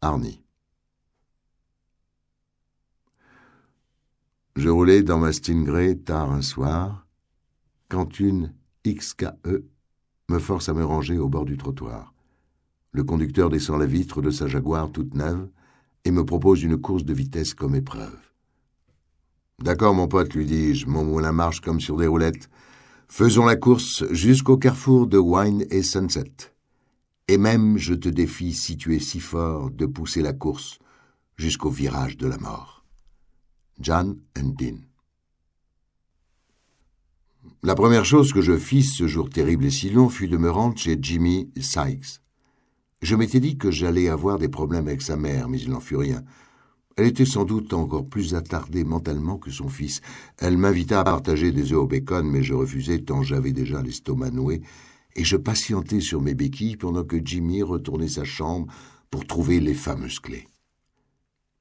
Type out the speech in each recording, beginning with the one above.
Arnie. Je roulais dans ma Stingray tard un soir, quand une XKE me force à me ranger au bord du trottoir. Le conducteur descend la vitre de sa Jaguar toute neuve et me propose une course de vitesse comme épreuve. « D'accord, mon pote, lui dis-je, mon moulin marche comme sur des roulettes. Faisons la course jusqu'au carrefour de Wine et Sunset. Et même je te défie, si tu es si fort, de pousser la course jusqu'au virage de la mort. » Jan and Dean. La première chose que je fis ce jour terrible et si long fut de me rendre chez Jimmy Sykes. Je m'étais dit que j'allais avoir des problèmes avec sa mère, mais il n'en fut rien. Elle était sans doute encore plus attardée mentalement que son fils. Elle m'invita à partager des œufs au bacon, mais je refusai tant j'avais déjà l'estomac noué, et je patientai sur mes béquilles pendant que Jimmy retournait sa chambre pour trouver les fameuses clés.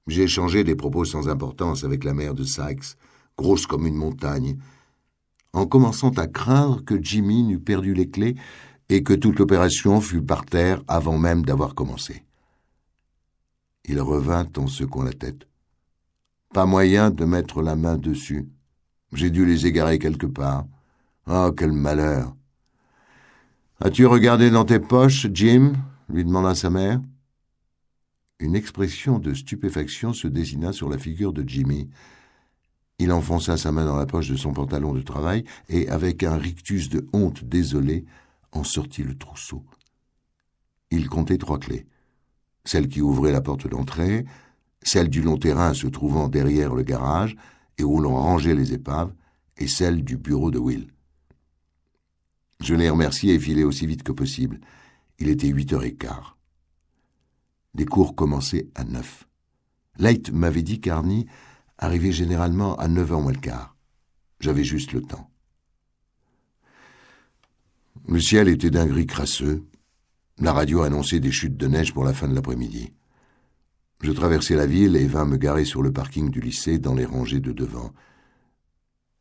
J'ai échangé des propos sans importance avec la mère de Sykes, grosse comme une montagne, en commençant à craindre que Jimmy n'eût perdu les clés et que toute l'opération fût par terre avant même d'avoir commencé. Il revint en secouant la tête. Pas moyen de mettre la main dessus. J'ai dû les égarer quelque part. Oh, quel malheur! As-tu regardé dans tes poches, Jim? Lui demanda sa mère. Une expression de stupéfaction se dessina sur la figure de Jimmy. Il enfonça sa main dans la poche de son pantalon de travail et, avec un rictus de honte désolé, en sortit le trousseau. Il comptait 3 clés. Celle qui ouvrait la porte d'entrée, celle du long terrain se trouvant derrière le garage et où l'on rangeait les épaves, et celle du bureau de Will. Je les remerciai et filai aussi vite que possible. Il était 8h15. Les cours commençaient à 9. Leight m'avait dit qu'Arnie arrivait généralement à 9h moins le quart. J'avais juste le temps. Le ciel était d'un gris crasseux. La radio annonçait des chutes de neige pour la fin de l'après-midi. Je traversai la ville et vins me garer sur le parking du lycée dans les rangées de devant.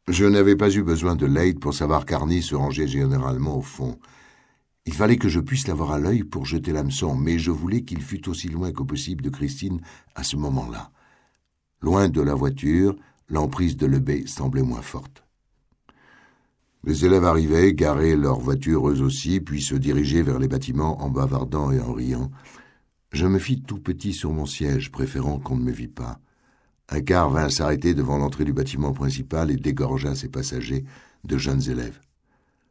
Je n'avais pas eu besoin de Leight pour savoir qu'Arnie se rangeait généralement au fond. Il fallait que je puisse l'avoir à l'œil pour jeter l'hameçon, mais je voulais qu'il fût aussi loin que possible de Christine à ce moment-là. Loin de la voiture, l'emprise de l'EB semblait moins forte. Les élèves arrivaient, garaient leurs voitures eux aussi, puis se dirigeaient vers les bâtiments en bavardant et en riant. Je me fis tout petit sur mon siège, préférant qu'on ne me vît pas. Un car vint s'arrêter devant l'entrée du bâtiment principal et dégorgea ses passagers de jeunes élèves.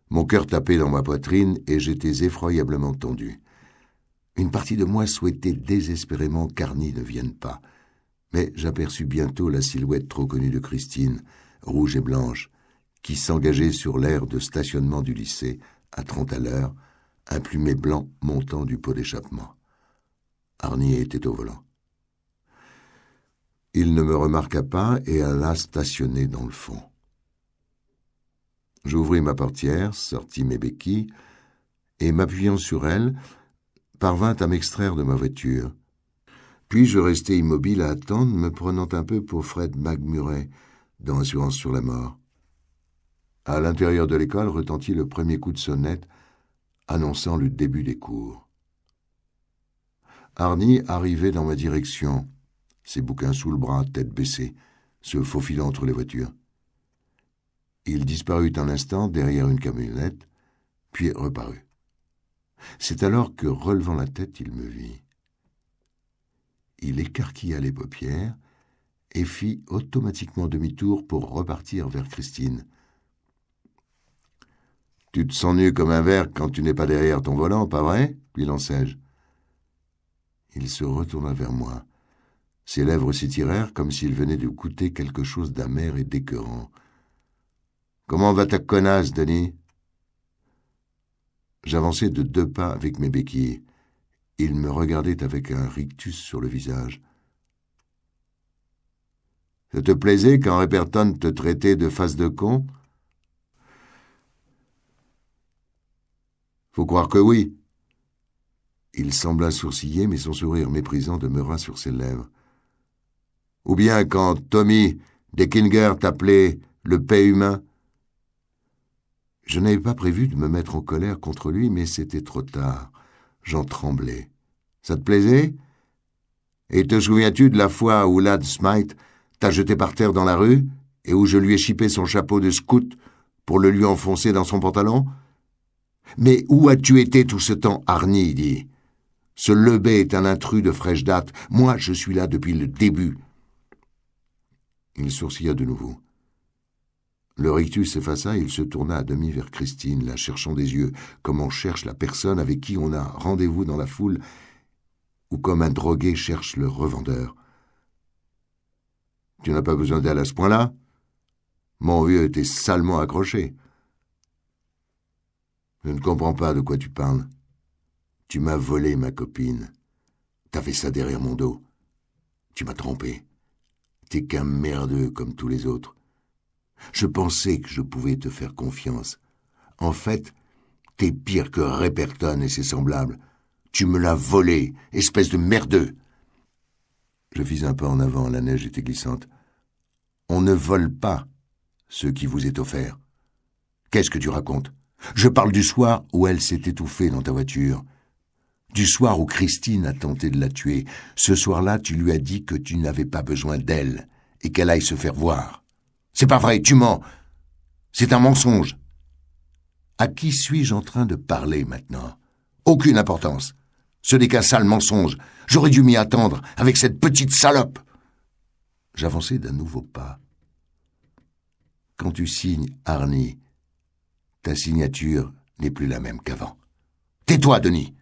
Mon cœur tapait dans ma poitrine et j'étais effroyablement tendu. Une partie de moi souhaitait désespérément qu'Arnie ne vienne pas. Mais j'aperçus bientôt la silhouette trop connue de Christine, rouge et blanche, qui s'engageait sur l'aire de stationnement du lycée, à 30 à l'heure, un plumet blanc montant du pot d'échappement. Arnie était au volant. Il ne me remarqua pas et alla stationner dans le fond. J'ouvris ma portière, sortis mes béquilles, et, m'appuyant sur elle, parvint à m'extraire de ma voiture. Puis je restai immobile à attendre, me prenant un peu pour Fred McMurray dans Assurance sur la mort. À l'intérieur de l'école retentit le premier coup de sonnette, annonçant le début des cours. Arnie arrivait dans ma direction, ses bouquins sous le bras, tête baissée, se faufilant entre les voitures. Il disparut un instant derrière une camionnette, puis reparut. C'est alors que, relevant la tête, il me vit. Il écarquilla les paupières et fit automatiquement demi-tour pour repartir vers Christine. « Tu te sens nu comme un verre quand tu n'es pas derrière ton volant, pas vrai ?» lui lançai-je. Il se retourna vers moi. Ses lèvres s'étirèrent comme s'il venait de goûter quelque chose d'amer et d'écœurant. « Comment va ta connasse, Denis ?» J'avançai de 2 pas avec mes béquilles. Il me regardait avec un rictus sur le visage. « Ça te plaisait quand Repperton te traitait de face de con ?»« Faut croire que oui. » Il sembla sourciller, mais son sourire méprisant demeura sur ses lèvres. « Ou bien quand Tommy Deckinger t'appelait le paix humain ?» Je n'avais pas prévu de me mettre en colère contre lui, mais c'était trop tard. J'en tremblais. « Ça te plaisait ?» Et te souviens-tu de la fois où Lad Smythe t'a jeté par terre dans la rue et où je lui ai chipé son chapeau de scout pour le lui enfoncer dans son pantalon? Mais où as-tu été tout ce temps, Arnie, dit. Ce Lebet est un intrus de fraîche date. Moi, je suis là depuis le début. Il sourcilla de nouveau. Le rictus s'effaça et il se tourna à demi vers Christine, la cherchant des yeux, comme on cherche la personne avec qui on a rendez-vous dans la foule, ou comme un drogué cherche le revendeur. « Tu n'as pas besoin d'elle à ce point-là? Mon vieux, t'es salement accroché. » « Je ne comprends pas de quoi tu parles. Tu m'as volé ma copine. T'as fait ça derrière mon dos. Tu m'as trompé. T'es qu'un merdeux comme tous les autres. Je pensais que je pouvais te faire confiance. En fait, t'es pire que Reperton et ses semblables. Tu me l'as volé, espèce de merdeux. » Je fis un pas en avant, la neige était glissante. « On ne vole pas ce qui vous est offert. Qu'est-ce que tu racontes? Je parle du soir où elle s'est étouffée dans ta voiture. Du soir où Christine a tenté de la tuer. Ce soir-là, tu lui as dit que tu n'avais pas besoin d'elle et qu'elle aille se faire voir. C'est pas vrai, tu mens. C'est un mensonge. À qui suis-je en train de parler maintenant? Aucune importance. Ce n'est qu'un sale mensonge. J'aurais dû m'y attendre avec cette petite salope. » J'avançai d'un nouveau pas. « Quand tu signes, Arnie, ta signature n'est plus la même qu'avant. Tais-toi, Denis.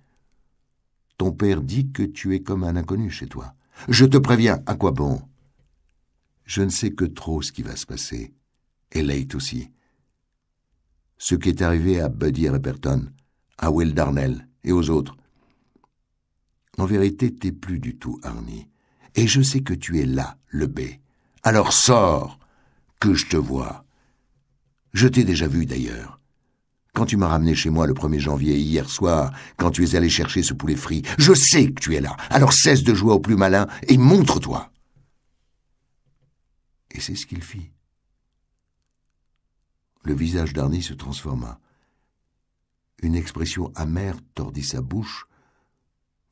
Ton père dit que tu es comme un inconnu chez toi. Je te préviens, à quoi bon? Je ne sais que trop ce qui va se passer. Et Leight aussi. Ce qui est arrivé à Buddy Reperton, à Will Darnell et aux autres. En vérité, t'es plus du tout Arnie. Et je sais que tu es là, le B. Alors sors, que je te vois. Je t'ai déjà vu d'ailleurs. Quand tu m'as ramené chez moi le 1er janvier, hier soir, quand tu es allé chercher ce poulet frit, je sais que tu es là. Alors cesse de jouer au plus malin et montre-toi. » Et c'est ce qu'il fit. Le visage d'Arnie se transforma. Une expression amère tordit sa bouche,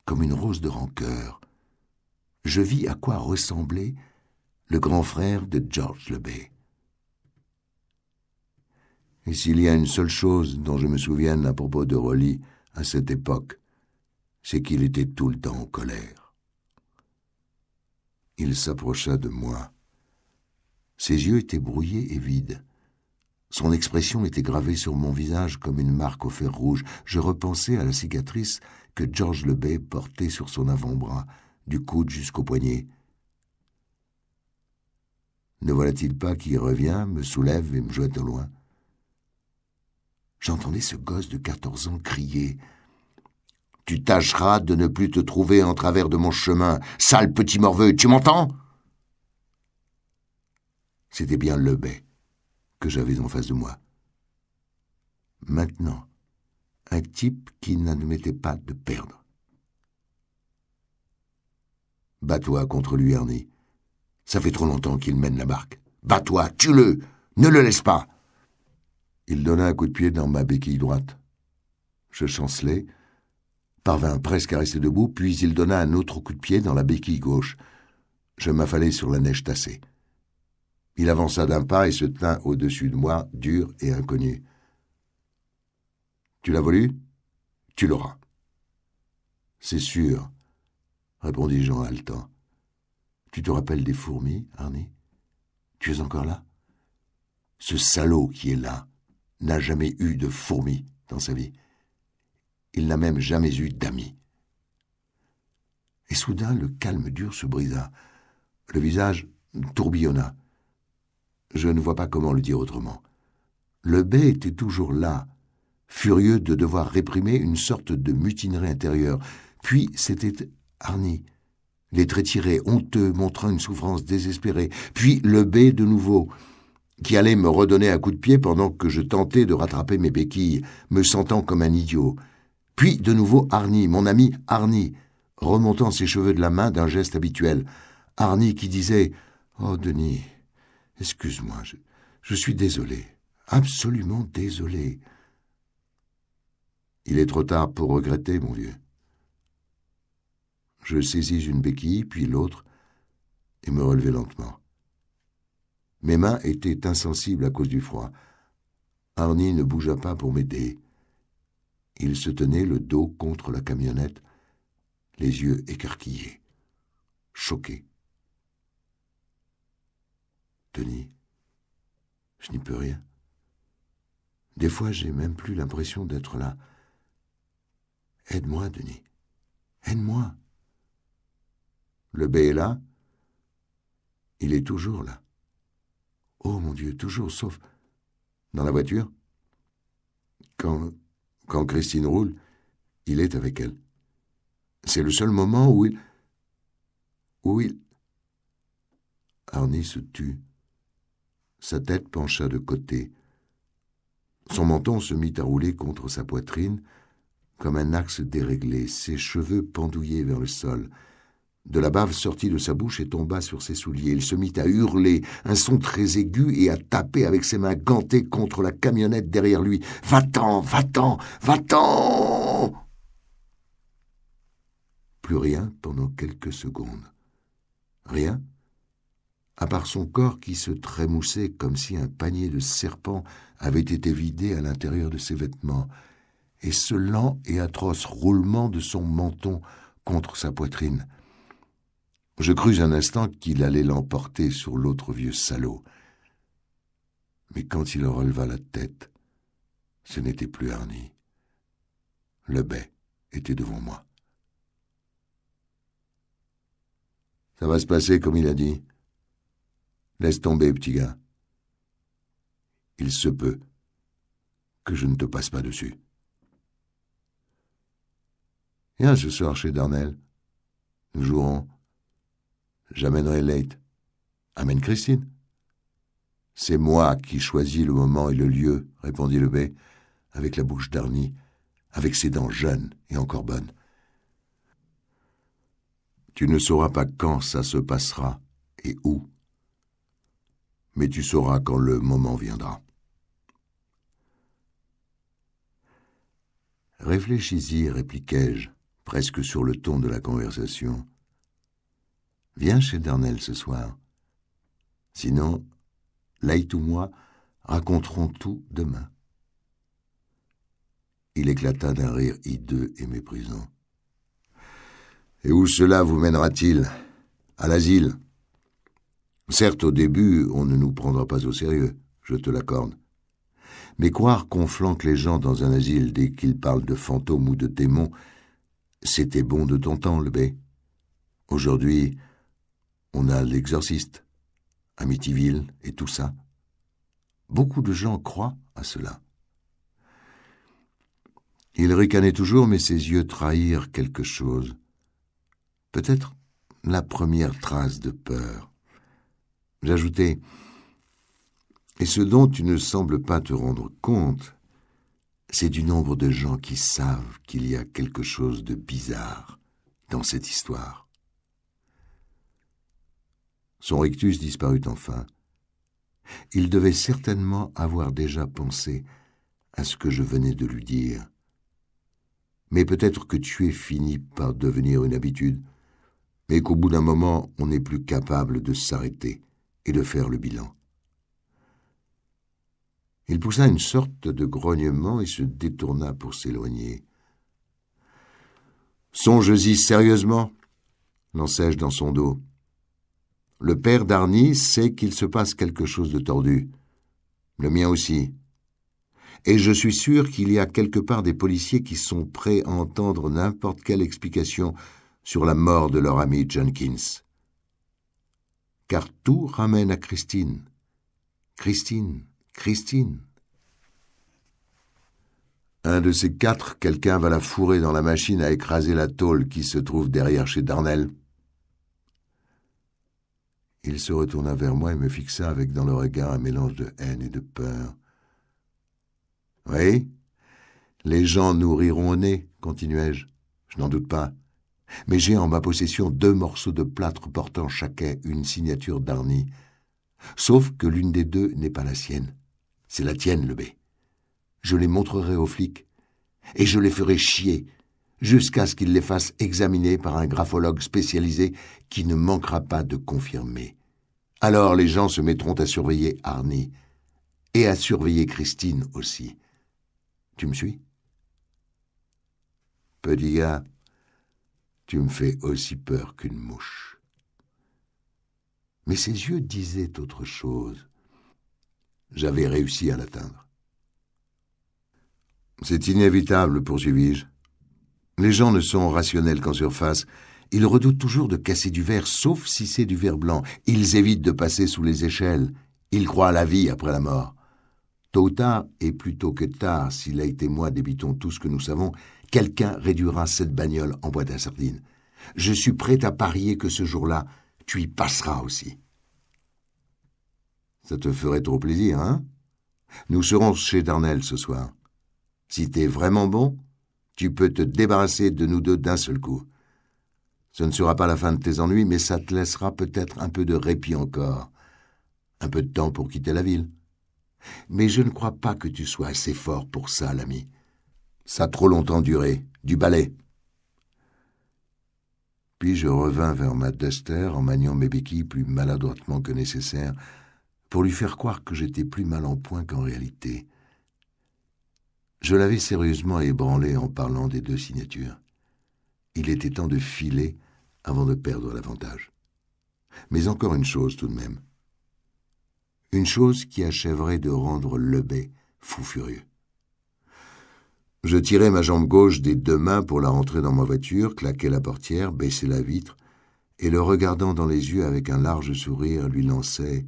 comme une rose de rancœur. Je vis à quoi ressemblait le grand frère de George Lebet. Et s'il y a une seule chose dont je me souvienne à propos de Rolly à cette époque, c'est qu'il était tout le temps en colère. Il s'approcha de moi. Ses yeux étaient brouillés et vides. Son expression était gravée sur mon visage comme une marque au fer rouge. Je repensais à la cicatrice que George Lebet portait sur son avant-bras, du coude jusqu'au poignet. Ne voilà-t-il pas qui revient, me soulève et me jette au loin? J'entendais ce gosse de 14 ans crier « Tu tâcheras de ne plus te trouver en travers de mon chemin, sale petit morveux, tu m'entends ?» C'était bien Lebet que j'avais en face de moi. Maintenant, un type qui n'admettait pas de perdre. « Bats-toi contre lui, Arnie. Ça fait trop longtemps qu'il mène la barque. Bats-toi, tue-le, ne le laisse pas. » Il donna un coup de pied dans ma béquille droite. Je chancelai, parvins presque à rester debout, puis il donna un autre coup de pied dans la béquille gauche. Je m'affalai sur la neige tassée. Il avança d'un pas et se tint au-dessus de moi, dur et inconnu. « Tu l'as voulu? Tu l'auras. »« C'est sûr, » répondis-je en haletant. « Tu te rappelles des fourmis, Arnie? Tu es encore là? Ce salaud qui est là n'a jamais eu de fourmis dans sa vie. Il n'a même jamais eu d'amis. » Et soudain, le calme dur se brisa. Le visage tourbillonna. Je ne vois pas comment le dire autrement. Lebet était toujours là, furieux de devoir réprimer une sorte de mutinerie intérieure. Puis c'était Arnie, les traits tirés, honteux, montrant une souffrance désespérée. Puis Lebet de nouveau, qui allait me redonner un coup de pied pendant que je tentais de rattraper mes béquilles, me sentant comme un idiot. Puis de nouveau Arnie, mon ami Arnie, remontant ses cheveux de la main d'un geste habituel. Arnie qui disait « Oh, Denis, excuse-moi, je suis désolé, absolument désolé. » « Il est trop tard pour regretter, mon vieux. » Je saisis une béquille, puis l'autre, et me relevai lentement. Mes mains étaient insensibles à cause du froid. Arnie ne bougea pas pour m'aider. Il se tenait le dos contre la camionnette, les yeux écarquillés, choqué. « Denis, je n'y peux rien. Des fois, j'ai même plus l'impression d'être là. Aide-moi, Denis. Aide-moi. » Le B est là. Il est toujours là. Oh mon Dieu, toujours, sauf dans la voiture. Quand Christine roule, il est avec elle. C'est le seul moment où il... Arnie se tut. Sa tête pencha de côté. Son menton se mit à rouler contre sa poitrine comme un axe déréglé, ses cheveux pendouillaient vers le sol. De la bave sortit de sa bouche et tomba sur ses souliers. Il se mit à hurler, un son très aigu, et à taper avec ses mains gantées contre la camionnette derrière lui. « Va-t'en, va-t'en, va-t'en !» Plus rien pendant quelques secondes. Rien, à part son corps qui se trémoussait comme si un panier de serpents avait été vidé à l'intérieur de ses vêtements, et ce lent et atroce roulement de son menton contre sa poitrine. Je crus un instant qu'il allait l'emporter sur l'autre vieux salaud. Mais quand il releva la tête, ce n'était plus Arnie. Le bec était devant moi. « Ça va se passer comme il a dit. Laisse tomber, petit gars. Il se peut que je ne te passe pas dessus. Viens ce soir chez Darnell. Nous jouerons. J'amènerai Leigh. Amène Christine. »« C'est moi qui choisis le moment et le lieu, » répondit le B, avec la bouche d'Arnie, avec ses dents jeunes et encore bonnes. « Tu ne sauras pas quand ça se passera et où, mais tu sauras quand le moment viendra. » « Réfléchis-y, » répliquai-je, presque sur le ton de la conversation. « Viens chez Darnell ce soir. Sinon, Leigh ou moi raconterons tout demain. » Il éclata d'un rire hideux et méprisant. « Et où cela vous mènera-t-il ? À l'asile. Certes, au début, on ne nous prendra pas au sérieux, je te l'accorde. Mais croire qu'on flanque les gens dans un asile dès qu'ils parlent de fantômes ou de démons, c'était bon de ton temps, le B. Aujourd'hui, on a l'exorciste, Amityville et tout ça. Beaucoup de gens croient à cela. » Il ricanait toujours, mais ses yeux trahirent quelque chose. Peut-être la première trace de peur. J'ajoutai, « Et ce dont tu ne sembles pas te rendre compte, c'est du nombre de gens qui savent qu'il y a quelque chose de bizarre dans cette histoire. » Son rictus disparut enfin. Il devait certainement avoir déjà pensé à ce que je venais de lui dire. Mais peut-être que tuer finit par devenir une habitude, mais qu'au bout d'un moment, on n'est plus capable de s'arrêter et de faire le bilan. Il poussa une sorte de grognement et se détourna pour s'éloigner. « Songe-y sérieusement, » lançai-je dans son dos. « Le père d'Arnie sait qu'il se passe quelque chose de tordu. Le mien aussi. Et je suis sûr qu'il y a quelque part des policiers qui sont prêts à entendre n'importe quelle explication sur la mort de leur ami Jenkins. Car tout ramène à Christine. Christine. Christine. Un de ces quatre, quelqu'un va la fourrer dans la machine à écraser la tôle qui se trouve derrière chez Darnell. » Il se retourna vers moi et me fixa avec dans le regard un mélange de haine et de peur. « Oui, les gens nous riront au nez, continuai-je, je n'en doute pas. Mais j'ai en ma possession 2 morceaux de plâtre portant chacun une signature d'Arnie. Sauf que l'une des 2 n'est pas la sienne. C'est la tienne, le B. Je les montrerai aux flics, et je les ferai chier. jusqu'à ce qu'il les fasse examiner par un graphologue spécialisé qui ne manquera pas de confirmer. Alors les gens se mettront à surveiller Arnie, et à surveiller Christine aussi. Tu me suis? Petit gars, tu me fais aussi peur qu'une mouche. Mais ses yeux disaient autre chose. J'avais réussi à l'atteindre. C'est inévitable, poursuivis-je. Les gens ne sont rationnels qu'en surface. Ils redoutent toujours de casser du verre, sauf si c'est du verre blanc. Ils évitent de passer sous les échelles. Ils croient à la vie après la mort. Tôt ou tard, et plus tôt que tard, si là et moi débitons tout ce que nous savons, quelqu'un réduira cette bagnole en boîte à sardines. Je suis prêt à parier que ce jour-là, tu y passeras aussi. Ça te ferait trop plaisir, hein? Nous serons chez Darnell ce soir. Si t'es vraiment bon, tu peux te débarrasser de nous deux d'un seul coup. Ce ne sera pas la fin de tes ennuis, mais ça te laissera peut-être un peu de répit encore. Un peu de temps pour quitter la ville. Mais je ne crois pas que tu sois assez fort pour ça, l'ami. Ça a trop longtemps duré. Du balai. Puis je revins vers ma Duster en maniant mes béquilles plus maladroitement que nécessaire pour lui faire croire que j'étais plus mal en point qu'en réalité. Je l'avais sérieusement ébranlé en parlant des 2 signatures. Il était temps de filer avant de perdre l'avantage. Mais encore une chose tout de même. Une chose qui achèverait de rendre Lebet fou furieux. Je tirai ma jambe gauche des 2 mains pour la rentrer dans ma voiture, claquai la portière, baissai la vitre, et le regardant dans les yeux avec un large sourire, lui lançai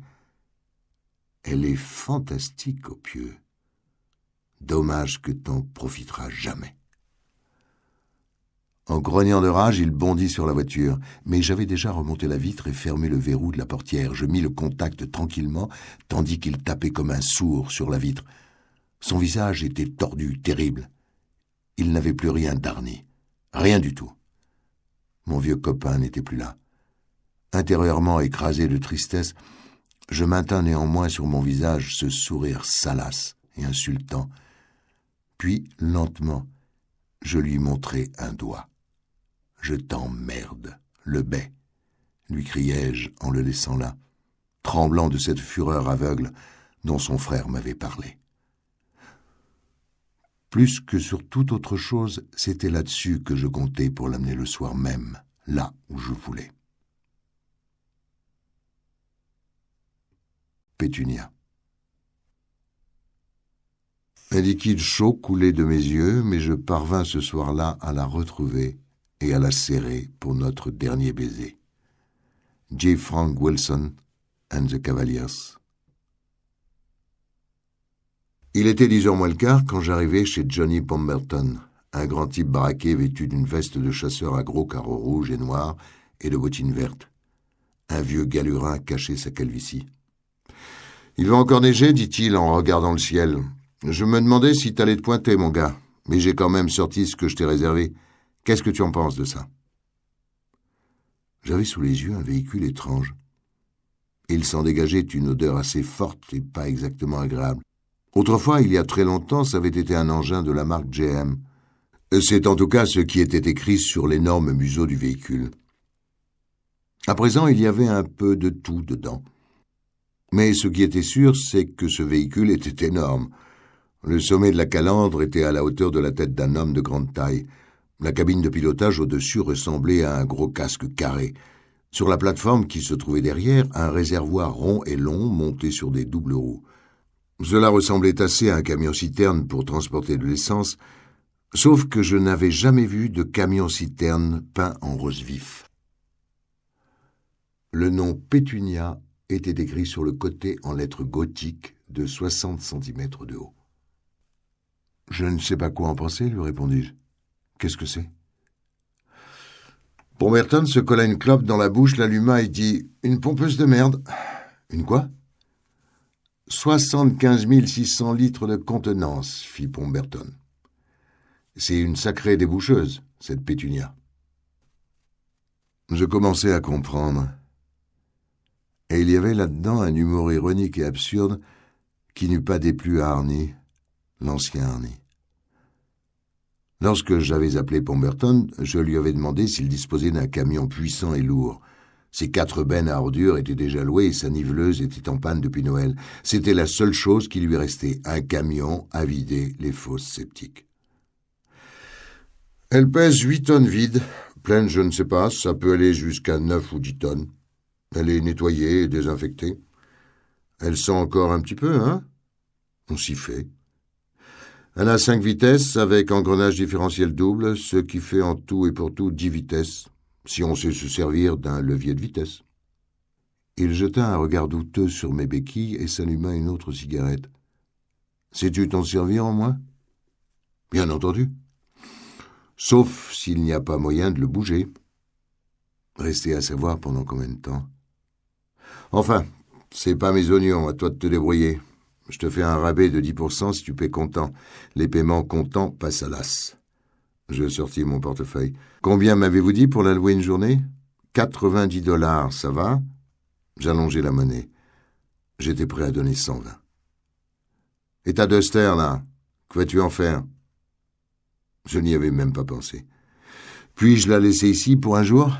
« Elle est fantastique, au pieu. Dommage que t'en profiteras jamais. » En grognant de rage, il bondit sur la voiture, mais j'avais déjà remonté la vitre et fermé le verrou de la portière. Je mis le contact tranquillement, tandis qu'il tapait comme un sourd sur la vitre. Son visage était tordu, terrible. Il n'avait plus rien d'Arnie. Rien du tout. Mon vieux copain n'était plus là. Intérieurement écrasé de tristesse, je maintins néanmoins sur mon visage ce sourire salace et insultant. Puis, lentement, je lui montrai un doigt. « Je t'emmerde, Lebet !» lui criai-je en le laissant là, tremblant de cette fureur aveugle dont son frère m'avait parlé. Plus que sur toute autre chose, c'était là-dessus que je comptais pour l'amener le soir même, là où je voulais. Pétunia. Un liquide chaud coulait de mes yeux, mais je parvins ce soir-là à la retrouver et à la serrer pour notre dernier baiser. J. Frank Wilson and the Cavaliers. Il était 10h moins le quart quand j'arrivai chez Johnny Pemberton, un grand type baraqué vêtu d'une veste de chasseur à gros carreaux rouges et noirs et de bottines vertes. Un vieux galurin cachait sa calvitie. « Il va encore neiger, dit-il en regardant le ciel. Je me demandais si t'allais te pointer, mon gars, mais j'ai quand même sorti ce que je t'ai réservé. Qu'est-ce que tu en penses de ça? » J'avais sous les yeux un véhicule étrange. Il s'en dégageait une odeur assez forte et pas exactement agréable. Autrefois, il y a très longtemps, ça avait été un engin de la marque GM. C'est en tout cas ce qui était écrit sur l'énorme museau du véhicule. À présent, il y avait un peu de tout dedans. Mais ce qui était sûr, c'est que ce véhicule était énorme. Le sommet de la calandre était à la hauteur de la tête d'un homme de grande taille. La cabine de pilotage au-dessus ressemblait à un gros casque carré. Sur la plateforme qui se trouvait derrière, un réservoir rond et long monté sur des doubles roues. Cela ressemblait assez à un camion-citerne pour transporter de l'essence, sauf que je n'avais jamais vu de camion-citerne peint en rose vif. Le nom Pétunia était écrit sur le côté en lettres gothiques de 60 cm de haut. « Je ne sais pas quoi en penser, lui répondis-je. Qu'est-ce que c'est? » Pemberton se colla une clope dans la bouche, l'alluma et dit « Une pompeuse de merde. » « Une quoi? » 75 600 litres de contenance, fit Pemberton. C'est une sacrée déboucheuse, cette Pétunia. Je commençais à comprendre. Et il y avait là-dedans un humour ironique et absurde qui n'eût pas déplu à Arnie, l'ancien Arnie. Lorsque j'avais appelé Pemberton, je lui avais demandé s'il disposait d'un camion puissant et lourd. Ses 4 bennes à ordures étaient déjà louées et sa niveleuse était en panne depuis Noël. C'était la seule chose qui lui restait, un camion à vider les fosses septiques. Elle pèse 8 tonnes vides. Pleine, je ne sais pas, ça peut aller jusqu'à 9 ou 10 tonnes. Elle est nettoyée et désinfectée. Elle sent encore un petit peu, hein? On s'y fait. Elle a 5 vitesses avec engrenage différentiel double, ce qui fait en tout et pour tout 10 vitesses, si on sait se servir d'un levier de vitesse. Il jeta un regard douteux sur mes béquilles et s'alluma une autre cigarette. « Sais-tu t'en servir, au moins ?»« Bien entendu. Sauf s'il n'y a pas moyen de le bouger. » Restait à savoir pendant combien de temps. « Enfin, c'est pas mes oignons, à toi de te débrouiller. Je te fais un rabais de 10% si tu paies comptant. Les paiements comptants passent à l'as. » Je sortis mon portefeuille. « Combien m'avez-vous dit pour la louer une journée ? 90 $, ça va ?» J'allongeai la monnaie. J'étais prêt à donner 120. « Et ta Duster, là, que vas-tu en faire ?» Je n'y avais même pas pensé. « Puis-je la laisser ici pour un jour ? »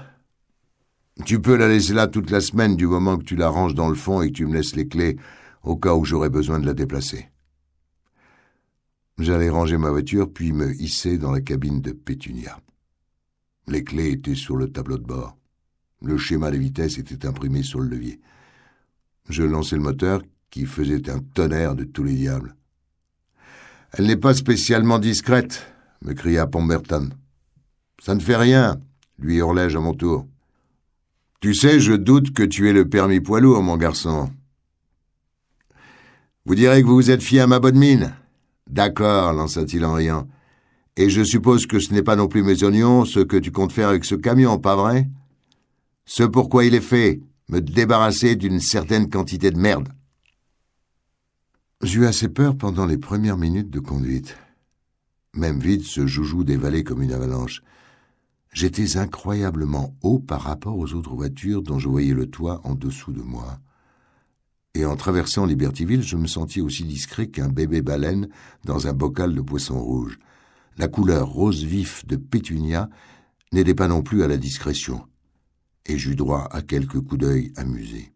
« Tu peux la laisser là toute la semaine du moment que tu la ranges dans le fond et que tu me laisses les clés au cas où j'aurais besoin de la déplacer. » J'allais ranger ma voiture puis me hisser dans la cabine de Pétunia. Les clés étaient sur le tableau de bord. Le schéma des vitesses était imprimé sur le levier. Je lançai le moteur qui faisait un tonnerre de tous les diables. « Elle n'est pas spécialement discrète, » me cria Pemberton. « Ça ne fait rien, » lui hurlai-je à mon tour. « Tu sais, je doute que tu aies le permis poids lourd, mon garçon. » « Vous direz que vous vous êtes fié à ma bonne mine. »« D'accord, » lança-t-il en riant. « Et je suppose que ce n'est pas non plus mes oignons, ce que tu comptes faire avec ce camion, pas vrai ? Ce pourquoi il est fait, me débarrasser d'une certaine quantité de merde. » J'eus assez peur pendant les premières minutes de conduite. Même vite, ce joujou dévalait comme une avalanche. J'étais incroyablement haut par rapport aux autres voitures dont je voyais le toit en dessous de moi. Et en traversant Libertyville, je me sentis aussi discret qu'un bébé baleine dans un bocal de poisson rouge. La couleur rose vif de Pétunia n'aidait pas non plus à la discrétion, et j'eus droit à quelques coups d'œil amusés.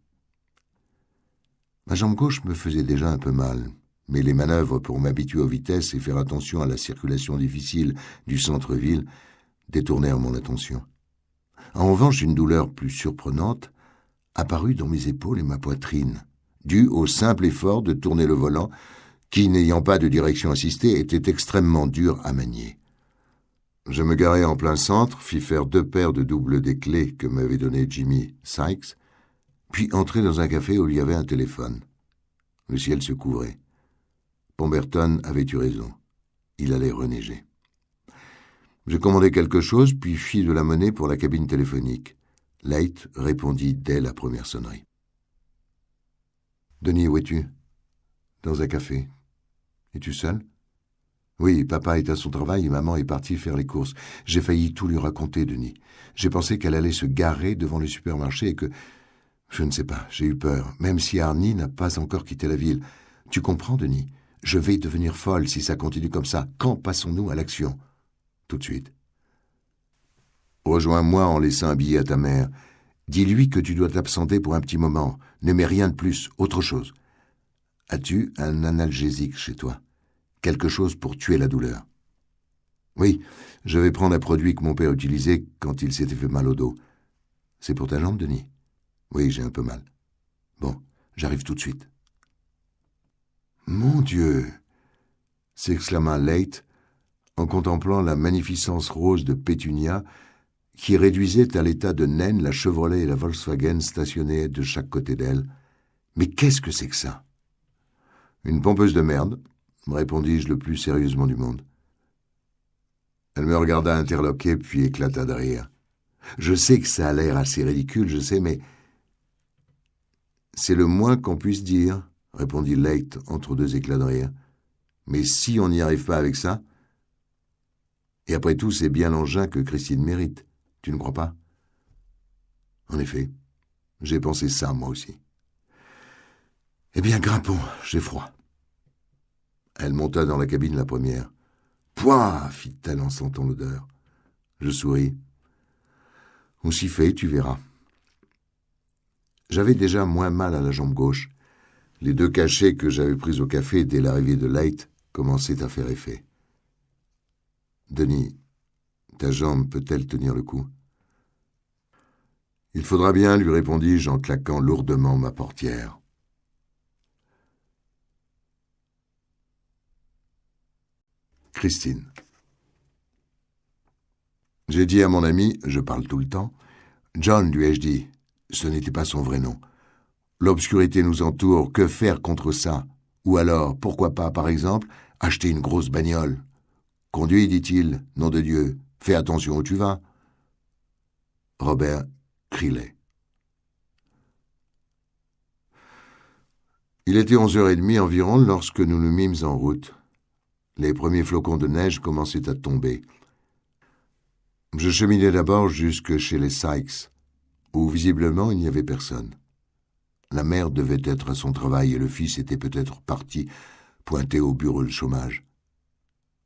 Ma jambe gauche me faisait déjà un peu mal, mais les manœuvres pour m'habituer aux vitesses et faire attention à la circulation difficile du centre-ville détournèrent mon attention. En revanche, une douleur plus surprenante apparut dans mes épaules et ma poitrine, due au simple effort de tourner le volant, qui, n'ayant pas de direction assistée, était extrêmement dur à manier. Je me garai en plein centre, fis faire 2 paires de doubles des clés que m'avait donné Jimmy Sykes, puis entrai dans un café où il y avait un téléphone. Le ciel se couvrait. Pemberton avait eu raison. Il allait reneiger. Je commandai quelque chose, puis fis de la monnaie pour la cabine téléphonique. Leight répondit dès la première sonnerie. « Denis, où es-tu ? » ?»« Dans un café. »« Es-tu seul ? » ?»« Oui, papa est à son travail et maman est partie faire les courses. J'ai failli tout lui raconter, Denis. J'ai pensé qu'elle allait se garer devant le supermarché et que... Je ne sais pas, j'ai eu peur, même si Arnie n'a pas encore quitté la ville. Tu comprends, Denis ? Je vais devenir folle si ça continue comme ça. Quand passons-nous à l'action ? Tout de suite. Rejoins-moi en laissant un billet à ta mère. Dis-lui que tu dois t'absenter pour un petit moment. Ne mets rien de plus, autre chose. As-tu un analgésique chez toi ? Quelque chose pour tuer la douleur ? Oui, je vais prendre un produit que mon père utilisait quand il s'était fait mal au dos. C'est pour ta jambe, Denis ? Oui, j'ai un peu mal. Bon, j'arrive tout de suite. Mon Dieu ! S'exclama Leight en contemplant la magnificence rose de Pétunia qui réduisait à l'état de naine la Chevrolet et la Volkswagen stationnées de chaque côté d'elle. Mais qu'est-ce que c'est que ça ? Une pompeuse de merde, répondis-je le plus sérieusement du monde. Elle me regarda interloquée puis éclata de rire. Je sais que ça a l'air assez ridicule, je sais, mais... C'est le moins qu'on puisse dire, répondit Leight entre 2 éclats de rire. Mais si on n'y arrive pas avec ça... Et après tout, c'est bien l'engin que Christine mérite, tu ne crois pas ? En effet, j'ai pensé ça, moi aussi. Eh bien, grimpons, j'ai froid. Elle monta dans la cabine la première. Pouah, fit-elle en sentant l'odeur. Je souris. On s'y fait, tu verras. J'avais déjà moins mal à la jambe gauche. Les 2 cachets que j'avais pris au café dès l'arrivée de Leight commençaient à faire effet. Denis, ta jambe peut-elle tenir le coup? Il faudra bien, lui répondis-je en claquant lourdement ma portière. Christine. J'ai dit à mon ami, je parle tout le temps, John, lui ai-je dit, ce n'était pas son vrai nom. L'obscurité nous entoure, que faire contre ça? Ou alors, pourquoi pas, par exemple, acheter une grosse bagnole? Conduis, dit-il, nom de Dieu, fais attention où tu vas. Robert Crillet. Il était 11h30 environ lorsque nous nous mîmes en route. Les premiers flocons de neige commençaient à tomber. Je cheminai d'abord jusque chez les Sykes, où visiblement il n'y avait personne. La mère devait être à son travail et le fils était peut-être parti pointer au bureau le chômage.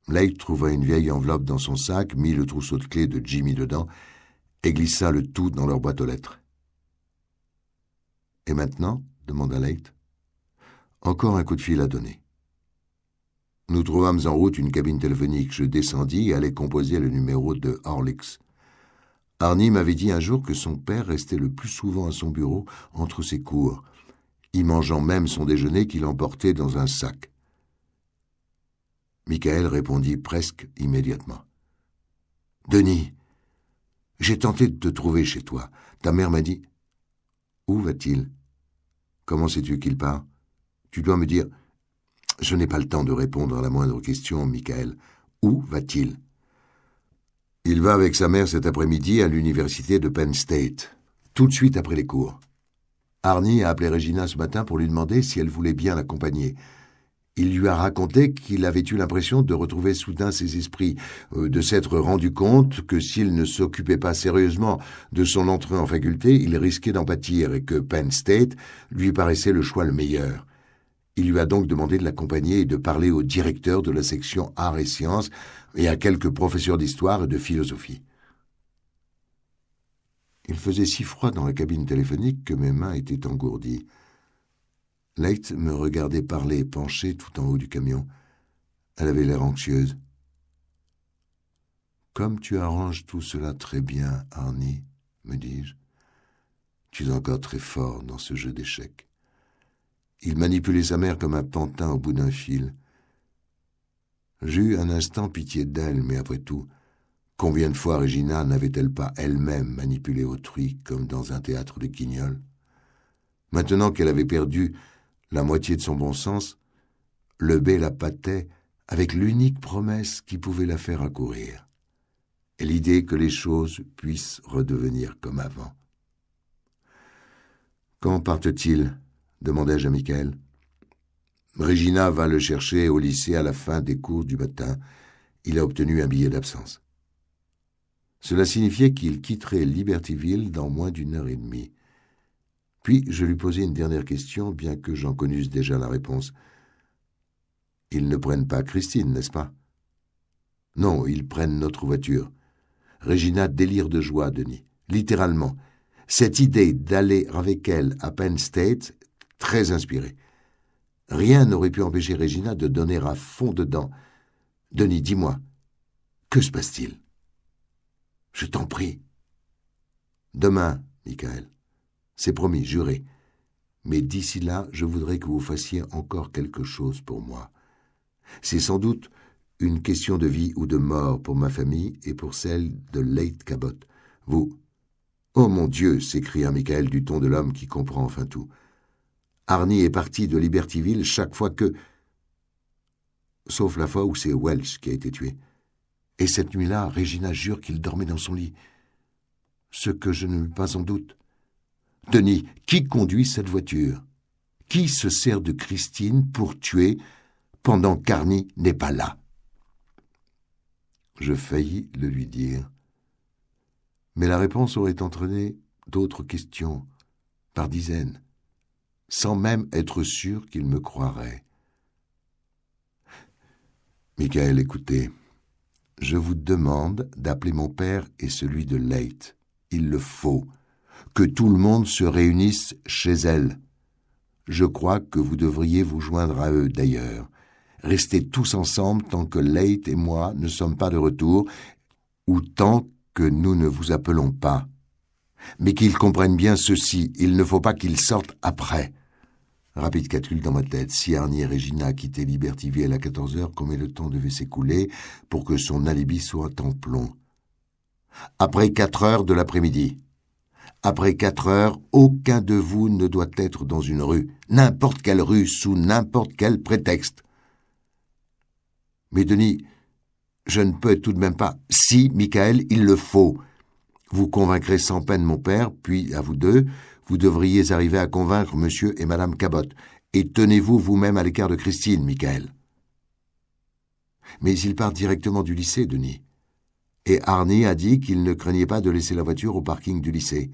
Leight trouva une vieille enveloppe dans son sac, mit le trousseau de clés de Jimmy dedans et glissa le tout dans leur boîte aux lettres. « Et maintenant ?» demanda Leight. Encore un coup de fil à donner. Nous trouvâmes en route une cabine téléphonique. Je descendis et allai composer le numéro de Horlicks. Arnie m'avait dit un jour que son père restait le plus souvent à son bureau entre ses cours, y mangeant même son déjeuner qu'il emportait dans un sac. Michael répondit presque immédiatement. « Denis, j'ai tenté de te trouver chez toi. Ta mère m'a dit... »« Où va-t-il? Comment sais-tu qu'il part? Tu dois me dire... » Je n'ai pas le temps de répondre à la moindre question, Michael. Où va-t-il? Il va avec sa mère cet après-midi à l'université de Penn State, tout de suite après les cours. Arnie a appelé Regina ce matin pour lui demander si elle voulait bien l'accompagner. Il lui a raconté qu'il avait eu l'impression de retrouver soudain ses esprits, de s'être rendu compte que s'il ne s'occupait pas sérieusement de son entrée en faculté, il risquait d'en pâtir et que Penn State lui paraissait le choix le meilleur. Il lui a donc demandé de l'accompagner et de parler au directeur de la section Arts et Sciences et à quelques professeurs d'histoire et de philosophie. Il faisait si froid dans la cabine téléphonique que mes mains étaient engourdies. Leight me regardait parler, penchée tout en haut du camion. Elle avait l'air anxieuse. « Comme tu arranges tout cela très bien, Arnie, me dis-je. Tu es encore très fort dans ce jeu d'échecs. » Il manipulait sa mère comme un pantin au bout d'un fil. J'eus un instant pitié d'elle, mais après tout, combien de fois Regina n'avait-elle pas elle-même manipulé autrui comme dans un théâtre de guignols? Maintenant qu'elle avait perdu la moitié de son bon sens, le bey la pâtait avec l'unique promesse qui pouvait la faire accourir, et l'idée que les choses puissent redevenir comme avant. « Quand partent-ils » demandai-je à Michael. « Regina va le chercher au lycée à la fin des cours du matin. Il a obtenu un billet d'absence. » Cela signifiait qu'il quitterait Libertyville dans moins d'1h30. Puis je lui posai une dernière question, bien que j'en connusse déjà la réponse. « Ils ne prennent pas Christine, n'est-ce pas? »« Non, ils prennent notre voiture. » Regina délire de joie, Denis. Littéralement. Cette idée d'aller avec elle à Penn State, très inspirée. Rien n'aurait pu empêcher Regina de donner à fond dedans. « Denis, dis-moi, que se passe-t-il? »« Je t'en prie. »« Demain, Michael. C'est promis, juré. Mais d'ici là, je voudrais que vous fassiez encore quelque chose pour moi. C'est sans doute une question de vie ou de mort pour ma famille et pour celle de Leight Cabot. Vous... » « Oh mon Dieu !» s'écria Michael du ton de l'homme qui comprend enfin tout. « Arnie est parti de Libertyville chaque fois que... » Sauf la fois où c'est Welch qui a été tué. Et cette nuit-là, Regina jure qu'il dormait dans son lit. Ce que je ne mets pas en doute. Denis, qui conduit cette voiture? Qui se sert de Christine pour tuer pendant qu'Arnie n'est pas là? Je faillis le lui dire. Mais la réponse aurait entraîné d'autres questions, par dizaines, sans même être sûr qu'il me croirait. Michael écoutait. Je vous demande d'appeler mon père et celui de Leigh. Il le faut. Que tout le monde se réunisse chez elle. Je crois que vous devriez vous joindre à eux, d'ailleurs. Restez tous ensemble tant que Leigh et moi ne sommes pas de retour, ou tant que nous ne vous appelons pas. Mais qu'ils comprennent bien ceci, il ne faut pas qu'ils sortent après. Rapide calcul dans ma tête. Si Arnie et Regina quittaient Libertyville à 14 heures, combien de temps devait s'écouler pour que son alibi soit en plomb? Après 4 heures de l'après-midi. Après 4 heures, aucun de vous ne doit être dans une rue. N'importe quelle rue, sous n'importe quel prétexte. Mais Denis, je ne peux tout de même pas. Si, Michael, il le faut. Vous convaincrez sans peine mon père, puis à vous deux, vous devriez arriver à convaincre monsieur et madame Cabot. Et tenez-vous vous-même à l'écart de Christine, Michael. Mais il part directement du lycée, Denis. Et Arnie a dit qu'il ne craignait pas de laisser la voiture au parking du lycée.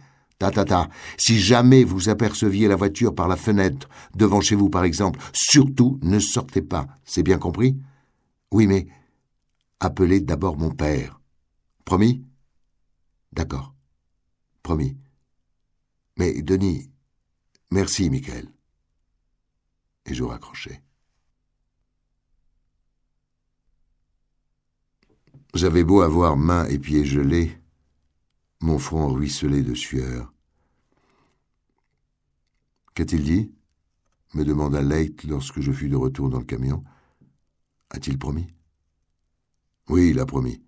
Si jamais vous aperceviez la voiture par la fenêtre, devant chez vous par exemple, surtout ne sortez pas, c'est bien compris? Oui, mais appelez d'abord mon père. Promis? D'accord. Promis. Mais Denis, merci, Michael. Et je raccrochai. J'avais beau avoir mains et pieds gelés, mon front ruisselait de sueur. « Qu'a-t-il dit ?» me demanda Leigh lorsque je fus de retour dans le camion. « A-t-il promis ?» Oui, il a promis.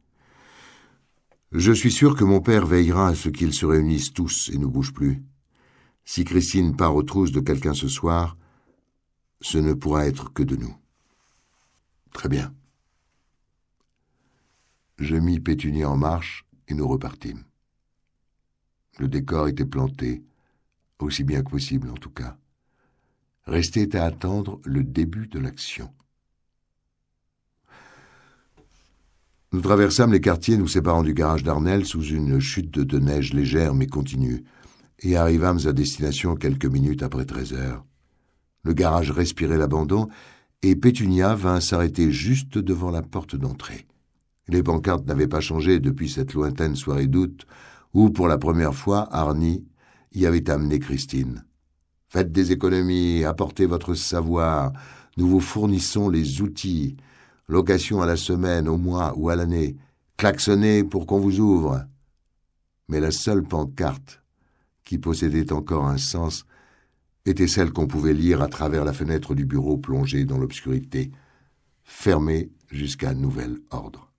Je suis sûr que mon père veillera à ce qu'ils se réunissent tous et ne bougent plus. Si Christine part aux trousses de quelqu'un ce soir, ce ne pourra être que de nous. Très bien. Je mis Pétunia en marche et nous repartîmes. Le décor était planté, aussi bien que possible en tout cas. Restait à attendre le début de l'action. Nous traversâmes les quartiers nous séparant du garage d'Arnell sous une chute de neige légère mais continue, et arrivâmes à destination quelques minutes après 13 heures. Le garage respirait l'abandon, et Pétunia vint s'arrêter juste devant la porte d'entrée. Les pancartes n'avaient pas changé depuis cette lointaine soirée d'août, où, pour la première fois, Arnie y avait amené Christine. « Faites des économies, apportez votre savoir, nous vous fournissons les outils, location à la semaine, au mois ou à l'année, klaxonnez pour qu'on vous ouvre. » Mais la seule pancarte qui possédait encore un sens était celle qu'on pouvait lire à travers la fenêtre du bureau plongé dans l'obscurité, fermée jusqu'à nouvel ordre.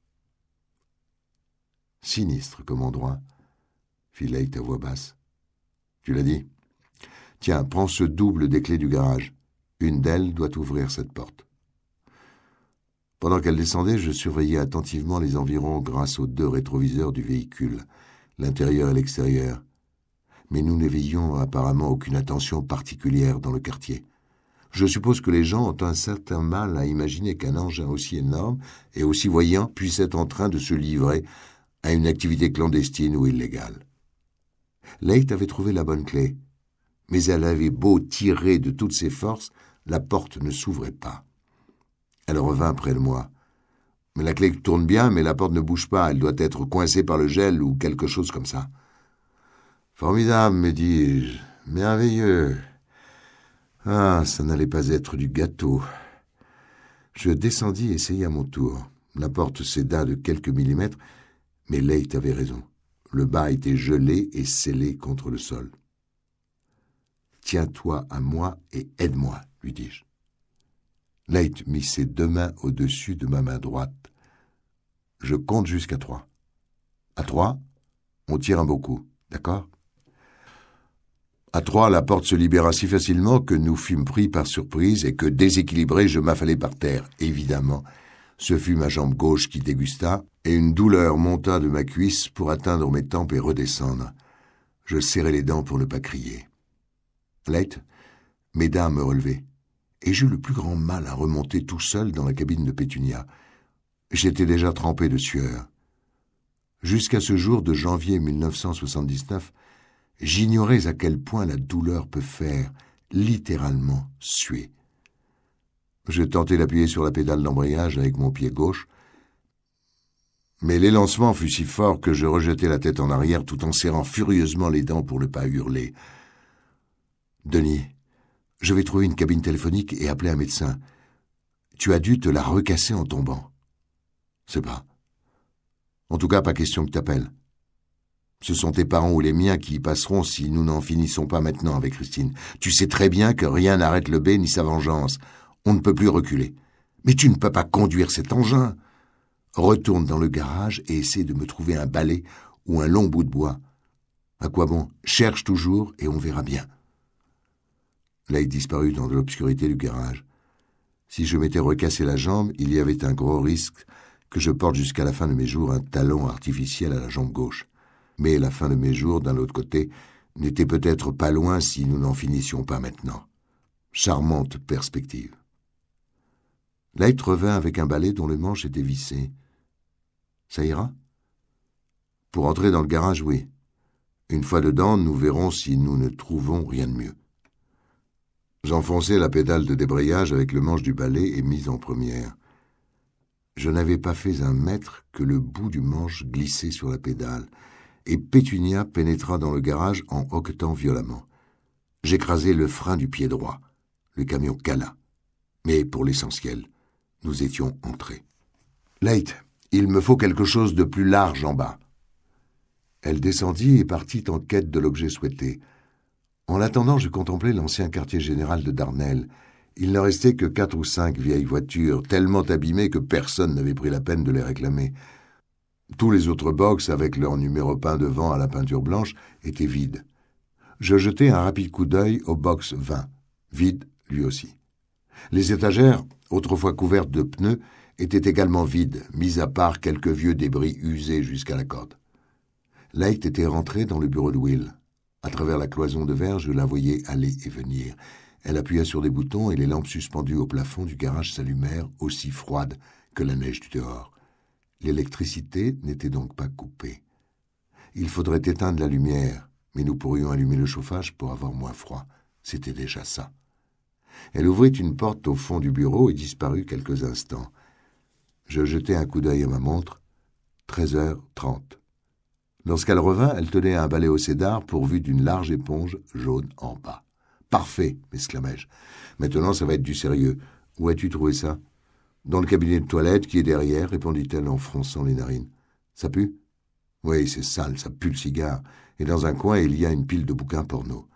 « Sinistre comme endroit, » fit Leigh à voix basse. « Tu l'as dit. Tiens, prends ce double des clés du garage. Une d'elles doit ouvrir cette porte. » Pendant qu'elle descendait, je surveillais attentivement les environs grâce aux 2 rétroviseurs du véhicule, l'intérieur et l'extérieur. Mais nous n'éveillions apparemment aucune attention particulière dans le quartier. Je suppose que les gens ont un certain mal à imaginer qu'un engin aussi énorme et aussi voyant puisse être en train de se livrer à une activité clandestine ou illégale. Leigh avait trouvé la bonne clé, mais elle avait beau tirer de toutes ses forces, la porte ne s'ouvrait pas. Elle revint près de moi. « Mais la clé tourne bien, mais la porte ne bouge pas, elle doit être coincée par le gel ou quelque chose comme ça. » « Formidable, me dis-je, merveilleux. Ah, ça n'allait pas être du gâteau. » Je descendis et essayai à mon tour. La porte céda de quelques millimètres, mais Leigh avait raison. Le bas était gelé et scellé contre le sol. « Tiens-toi à moi et aide-moi, lui dis-je. Leigh mit ses 2 mains au-dessus de ma main droite. Je compte jusqu'à 3. À 3, on tire un beau coup, d'accord? À 3, la porte se libéra si facilement que nous fûmes pris par surprise et que, déséquilibré, je m'affalai par terre. Évidemment, ce fut ma jambe gauche qui dégusta, et une douleur monta de ma cuisse pour atteindre mes tempes et redescendre. Je serrai les dents pour ne pas crier. Leigh m'aida à me relever, et j'eus le plus grand mal à remonter tout seul dans la cabine de Pétunia. J'étais déjà trempé de sueur. Jusqu'à ce jour de janvier 1979, j'ignorais à quel point la douleur peut faire, littéralement, suer. Je tentai d'appuyer sur la pédale d'embrayage avec mon pied gauche, Mais l'élancement fut si fort que je rejetai la tête en arrière tout en serrant furieusement les dents pour ne pas hurler. « Denis, je vais trouver une cabine téléphonique et appeler un médecin. Tu as dû te la recasser en tombant. » « C'est pas. En tout cas, pas question que t'appelles. Ce sont tes parents ou les miens qui y passeront si nous n'en finissons pas maintenant avec Christine. Tu sais très bien que rien n'arrête le B ni sa vengeance. On ne peut plus reculer. Mais tu ne peux pas conduire cet engin. Retourne dans le garage et essaie de me trouver un balai ou un long bout de bois. À quoi bon? Cherche toujours et on verra bien. » Là, il disparut dans l'obscurité du garage. Si je m'étais recassé la jambe, il y avait un gros risque que je porte jusqu'à la fin de mes jours un talon artificiel à la jambe gauche. Mais la fin de mes jours, d'un autre côté, n'était peut-être pas loin si nous n'en finissions pas maintenant. Charmante perspective. Light revint avec un balai dont le manche était vissé. « Ça ira ?» Pour entrer dans le garage, oui. Une fois dedans, nous verrons si nous ne trouvons rien de mieux. J'enfonçai la pédale de débrayage avec le manche du balai et mis en première. Je n'avais pas fait un mètre que le bout du manche glissait sur la pédale, et Pétunia pénétra dans le garage en hoquetant violemment. J'écrasai le frein du pied droit. Le camion cala. Mais pour l'essentiel, nous étions entrés. « Light, il me faut quelque chose de plus large en bas. » Elle descendit et partit en quête de l'objet souhaité. En l'attendant, je contemplais l'ancien quartier général de Darnell. Il ne restait que 4 ou 5 vieilles voitures, tellement abîmées que personne n'avait pris la peine de les réclamer. Tous les autres box, avec leur numéro peint devant à la peinture blanche, étaient vides. Je jetai un rapide coup d'œil au box 20, vide lui aussi. Les étagères, autrefois couvertes de pneus, étaient également vides, mis à part quelques vieux débris usés jusqu'à la corde. Light était rentrée dans le bureau de Will. À travers la cloison de verre, je la voyais aller et venir. Elle appuya sur des boutons et les lampes suspendues au plafond du garage s'allumèrent, aussi froides que la neige du dehors. L'électricité n'était donc pas coupée. Il faudrait éteindre la lumière, mais nous pourrions allumer le chauffage pour avoir moins froid. C'était déjà ça. Elle ouvrit une porte au fond du bureau et disparut quelques instants. Je jetai un coup d'œil à ma montre. 13h30. Lorsqu'elle revint, elle tenait un balai au cédar pourvu d'une large éponge jaune en bas. « Parfait !» m'exclamai-je. « Maintenant, ça va être du sérieux. Où as-tu trouvé ça ?»« Dans le cabinet de toilette qui est derrière, » répondit-elle en fronçant les narines. « Ça pue ?»« Oui, c'est sale, ça pue le cigare. Et dans un coin, il y a une pile de bouquins porno. »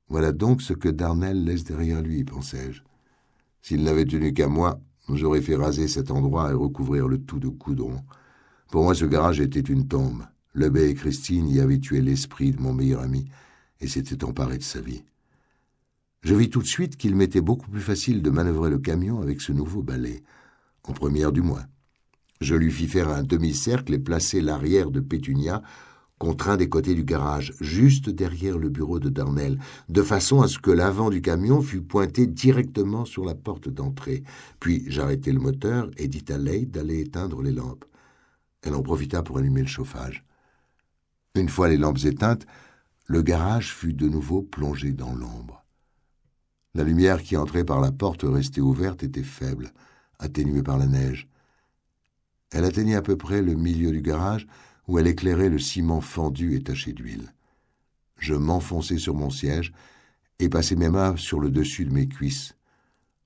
Voilà donc ce que Darnell laisse derrière lui, pensai-je. S'il n'avait tenu qu'à moi, j'aurais fait raser cet endroit et recouvrir le tout de goudron. Pour moi, ce garage était une tombe. Lebet et Christine y avaient tué l'esprit de mon meilleur ami et s'étaient emparés de sa vie. Je vis tout de suite qu'il m'était beaucoup plus facile de manœuvrer le camion avec ce nouveau balai, en première du moins. Je lui fis faire un demi-cercle et placer l'arrière de Pétunia contre un des côtés du garage, juste derrière le bureau de Darnell, de façon à ce que l'avant du camion fût pointé directement sur la porte d'entrée. Puis j'arrêtai le moteur et dis à Light d'aller éteindre les lampes. Elle en profita pour allumer le chauffage. Une fois les lampes éteintes, le garage fut de nouveau plongé dans l'ombre. La lumière qui entrait par la porte restée ouverte était faible, atténuée par la neige. Elle atteignit à peu près le milieu du garage, où elle éclairait le ciment fendu et taché d'huile. Je m'enfonçai sur mon siège et passai mes mains sur le dessus de mes cuisses.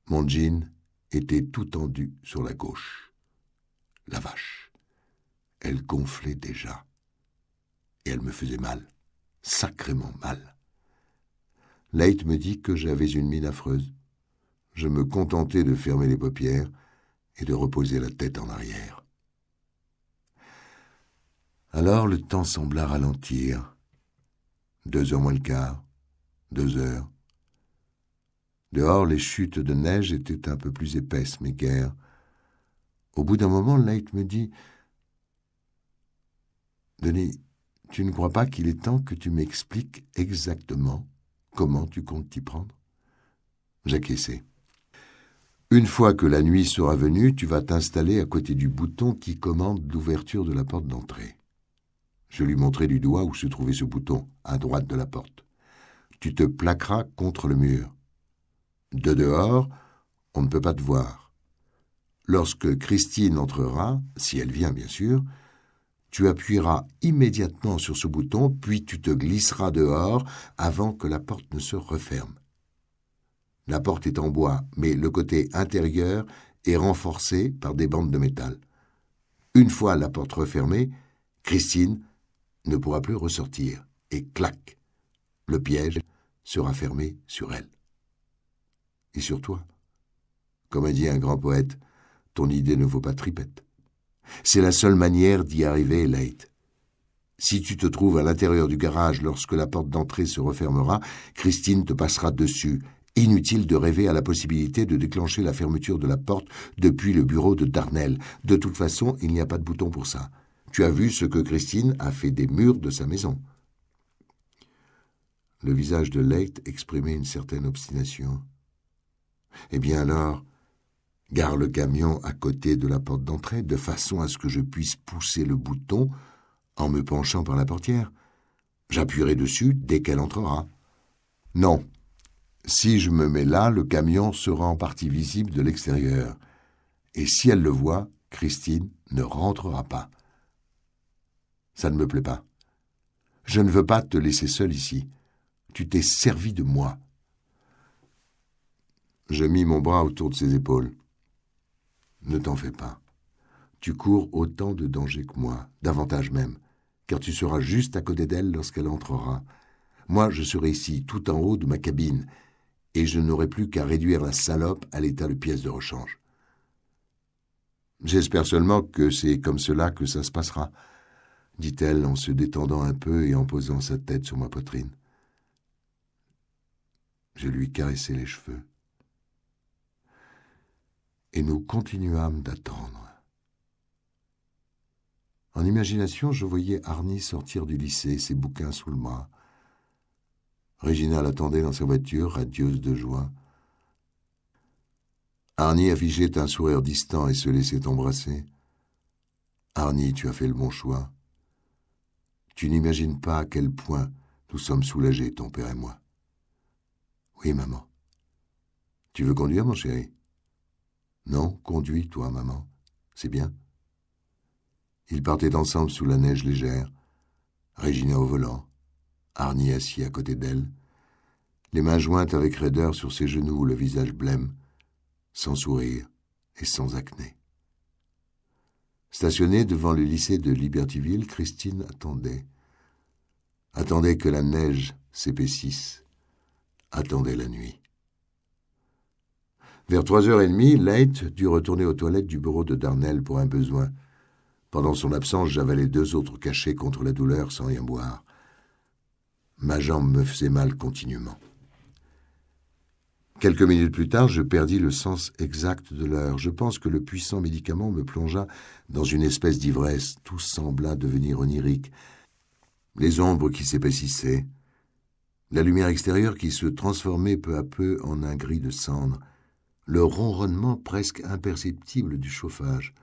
Mon jean était tout tendu sur la gauche. La vache! Elle gonflait déjà. Et elle me faisait mal, sacrément mal. Light me dit que j'avais une mine affreuse. Je me contentai de fermer les paupières et de reposer la tête en arrière. Alors le temps sembla ralentir. 2h moins le quart, 2h. Dehors, les chutes de neige étaient un peu plus épaisses, mais guère. Au bout d'un moment, Light me dit « Denis, tu ne crois pas qu'il est temps que tu m'expliques exactement comment tu comptes t'y prendre ?» J'acquiesçai. « Une fois que la nuit sera venue, tu vas t'installer à côté du bouton qui commande l'ouverture de la porte d'entrée. » Je lui montrai du doigt où se trouvait ce bouton, à droite de la porte. « Tu te plaqueras contre le mur. De dehors, on ne peut pas te voir. Lorsque Christine entrera, si elle vient bien sûr, tu appuieras immédiatement sur ce bouton, puis tu te glisseras dehors avant que la porte ne se referme. La porte est en bois, mais le côté intérieur est renforcé par des bandes de métal. Une fois la porte refermée, Christine ne pourra plus ressortir, et clac, le piège sera fermé sur elle. Et sur toi. Comme a dit un grand poète, ton idée ne vaut pas tripette. C'est la seule manière d'y arriver, Leigh. Si tu te trouves à l'intérieur du garage lorsque la porte d'entrée se refermera, Christine te passera dessus. Inutile de rêver à la possibilité de déclencher la fermeture de la porte depuis le bureau de Darnell. De toute façon, il n'y a pas de bouton pour ça. Tu as vu ce que Christine a fait des murs de sa maison. Le visage de Leigh exprimait une certaine obstination. Eh bien alors, gare le camion à côté de la porte d'entrée, de façon à ce que je puisse pousser le bouton en me penchant par la portière. J'appuierai dessus dès qu'elle entrera. Non. Si je me mets là, le camion sera en partie visible de l'extérieur. Et si elle le voit, Christine ne rentrera pas. Ça ne me plaît pas. Je ne veux pas te laisser seul ici. Tu t'es servi de moi. Je mis mon bras autour de ses épaules. Ne t'en fais pas. Tu cours autant de dangers que moi, davantage même, car tu seras juste à côté d'elle lorsqu'elle entrera. Moi, je serai ici, tout en haut de ma cabine, et je n'aurai plus qu'à réduire la salope à l'état de pièce de rechange. J'espère seulement que c'est comme cela que ça se passera, dit-elle en se détendant un peu et en posant sa tête sur ma poitrine. Je lui caressai les cheveux. Et nous continuâmes d'attendre. En imagination, je voyais Arnie sortir du lycée, ses bouquins sous le bras. Regina l'attendait dans sa voiture, radieuse de joie. Arnie affichait un sourire distant et se laissait embrasser. « Arnie, tu as fait le bon choix. Tu n'imagines pas à quel point nous sommes soulagés, ton père et moi. »« Oui, maman. »« Tu veux conduire, mon chéri ?»« Non, conduis, toi, maman. C'est bien. » Ils partaient ensemble sous la neige légère, Regina au volant, Arnie assis à côté d'elle, les mains jointes avec raideur sur ses genoux, le visage blême, sans sourire et sans acné. Stationnée devant le lycée de Libertyville, Christine attendait que la neige s'épaississe, attendait la nuit. Vers 3h30, Leigh dut retourner aux toilettes du bureau de Darnell pour un besoin. Pendant son absence, j'avalais 2 autres cachets contre la douleur sans rien boire. Ma jambe me faisait mal continuellement. Quelques minutes plus tard, je perdis le sens exact de l'heure. Je pense que le puissant médicament me plongea dans une espèce d'ivresse. Tout sembla devenir onirique. Les ombres qui s'épaississaient, la lumière extérieure qui se transformait peu à peu en un gris de cendre, le ronronnement presque imperceptible du chauffage.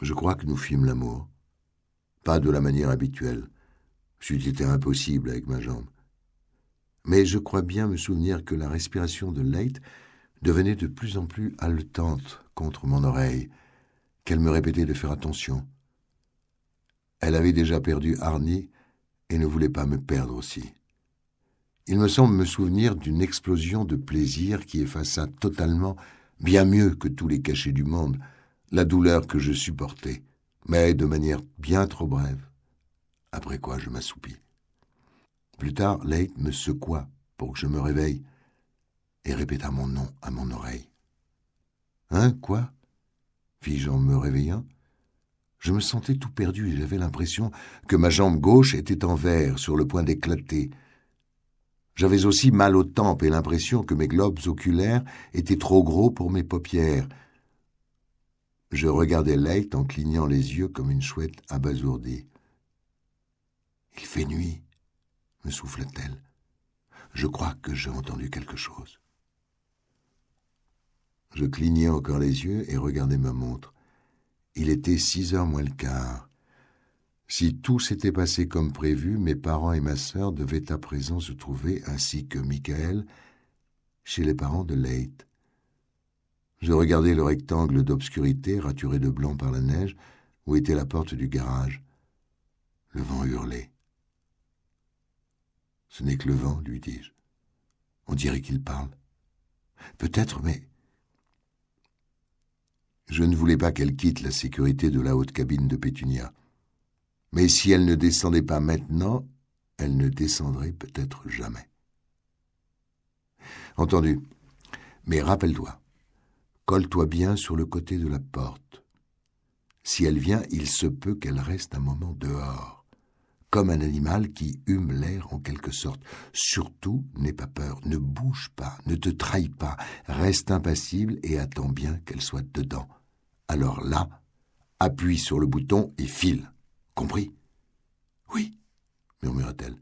Je crois que nous fîmes l'amour. Pas de la manière habituelle. C'eût été impossible avec ma jambe. Mais je crois bien me souvenir que la respiration de Leigh devenait de plus en plus haletante contre mon oreille, qu'elle me répétait de faire attention. Elle avait déjà perdu Arnie et ne voulait pas me perdre aussi. Il me semble me souvenir d'une explosion de plaisir qui effaça totalement, bien mieux que tous les cachets du monde, la douleur que je supportais, mais de manière bien trop brève, après quoi je m'assoupis. Plus tard, Leigh me secoua pour que je me réveille et répéta mon nom à mon oreille. « Hein, quoi ?» fis-je en me réveillant. Je me sentais tout perdu et j'avais l'impression que ma jambe gauche était en verre, sur le point d'éclater. J'avais aussi mal aux tempes et l'impression que mes globes oculaires étaient trop gros pour mes paupières. Je regardais Leigh en clignant les yeux comme une chouette abasourdie. « Il fait nuit, » me souffla-t-elle. « Je crois que j'ai entendu quelque chose. » Je clignais encore les yeux et regardais ma montre. Il était 6h moins le quart. Si tout s'était passé comme prévu, mes parents et ma sœur devaient à présent se trouver, ainsi que Michael, chez les parents de Leigh. Je regardais le rectangle d'obscurité raturé de blanc par la neige où était la porte du garage. Le vent hurlait. « Ce n'est que le vent, lui dis-je. On dirait qu'il parle. Peut-être, mais... » Je ne voulais pas qu'elle quitte la sécurité de la haute cabine de Pétunia. Mais si elle ne descendait pas maintenant, elle ne descendrait peut-être jamais. Entendu. Mais rappelle-toi, colle-toi bien sur le côté de la porte. Si elle vient, il se peut qu'elle reste un moment dehors, comme un animal qui hume l'air en quelque sorte. Surtout, n'aie pas peur, ne bouge pas, ne te trahis pas, reste impassible et attends bien qu'elle soit dedans. Alors là, appuie sur le bouton et file. Compris ? Oui, murmura-t-elle.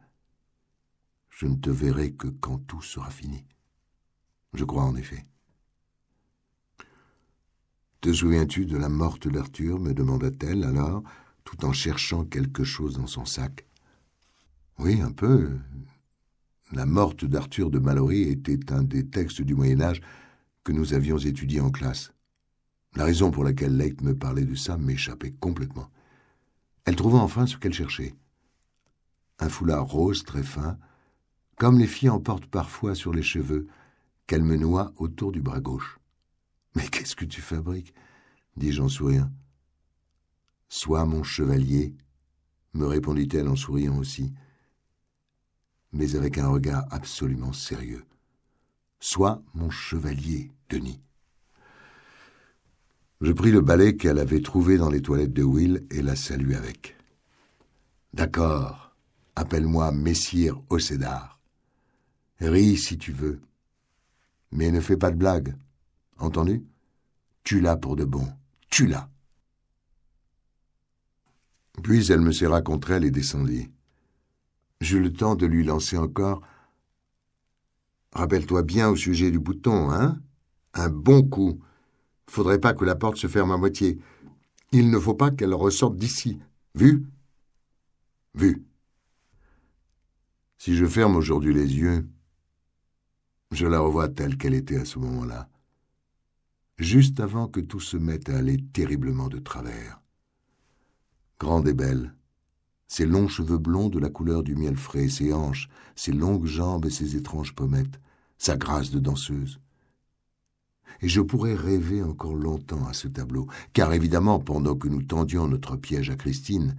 Je ne te verrai que quand tout sera fini. Je crois en effet. Te souviens-tu de la morte d'Arthur, me demanda-t-elle alors, tout en cherchant quelque chose dans son sac. Oui, un peu. La morte d'Arthur de Malory était un des textes du Moyen-Âge que nous avions étudiés en classe. La raison pour laquelle Leigh me parlait de ça m'échappait complètement. Elle trouva enfin ce qu'elle cherchait. Un foulard rose très fin, comme les filles en portent parfois sur les cheveux, qu'elle me noua autour du bras gauche. « Mais qu'est-ce que tu fabriques ?» dis-je en souriant. « Sois mon chevalier, » me répondit-elle en souriant aussi, mais avec un regard absolument sérieux. « Sois mon chevalier, Denis. » Je pris le balai qu'elle avait trouvé dans les toilettes de Will et la saluai avec. « D'accord, appelle-moi Messire Océdar. Ris si tu veux, mais ne fais pas de blagues. Entendu ? Tue-la pour de bon. Tue-la. » Puis elle me serra contre elle et descendit. J'eus le temps de lui lancer encore. « Rappelle-toi bien au sujet du bouton, hein ? Un bon coup. Faudrait pas que la porte se ferme à moitié. Il ne faut pas qu'elle ressorte d'ici. Vu ? Vu. Si je ferme aujourd'hui les yeux, je la revois telle qu'elle était à ce moment-là, juste avant que tout se mette à aller terriblement de travers. Grande et belle, ses longs cheveux blonds de la couleur du miel frais, ses hanches, ses longues jambes et ses étranges pommettes, sa grâce de danseuse. Et je pourrais rêver encore longtemps à ce tableau, car évidemment, pendant que nous tendions notre piège à Christine,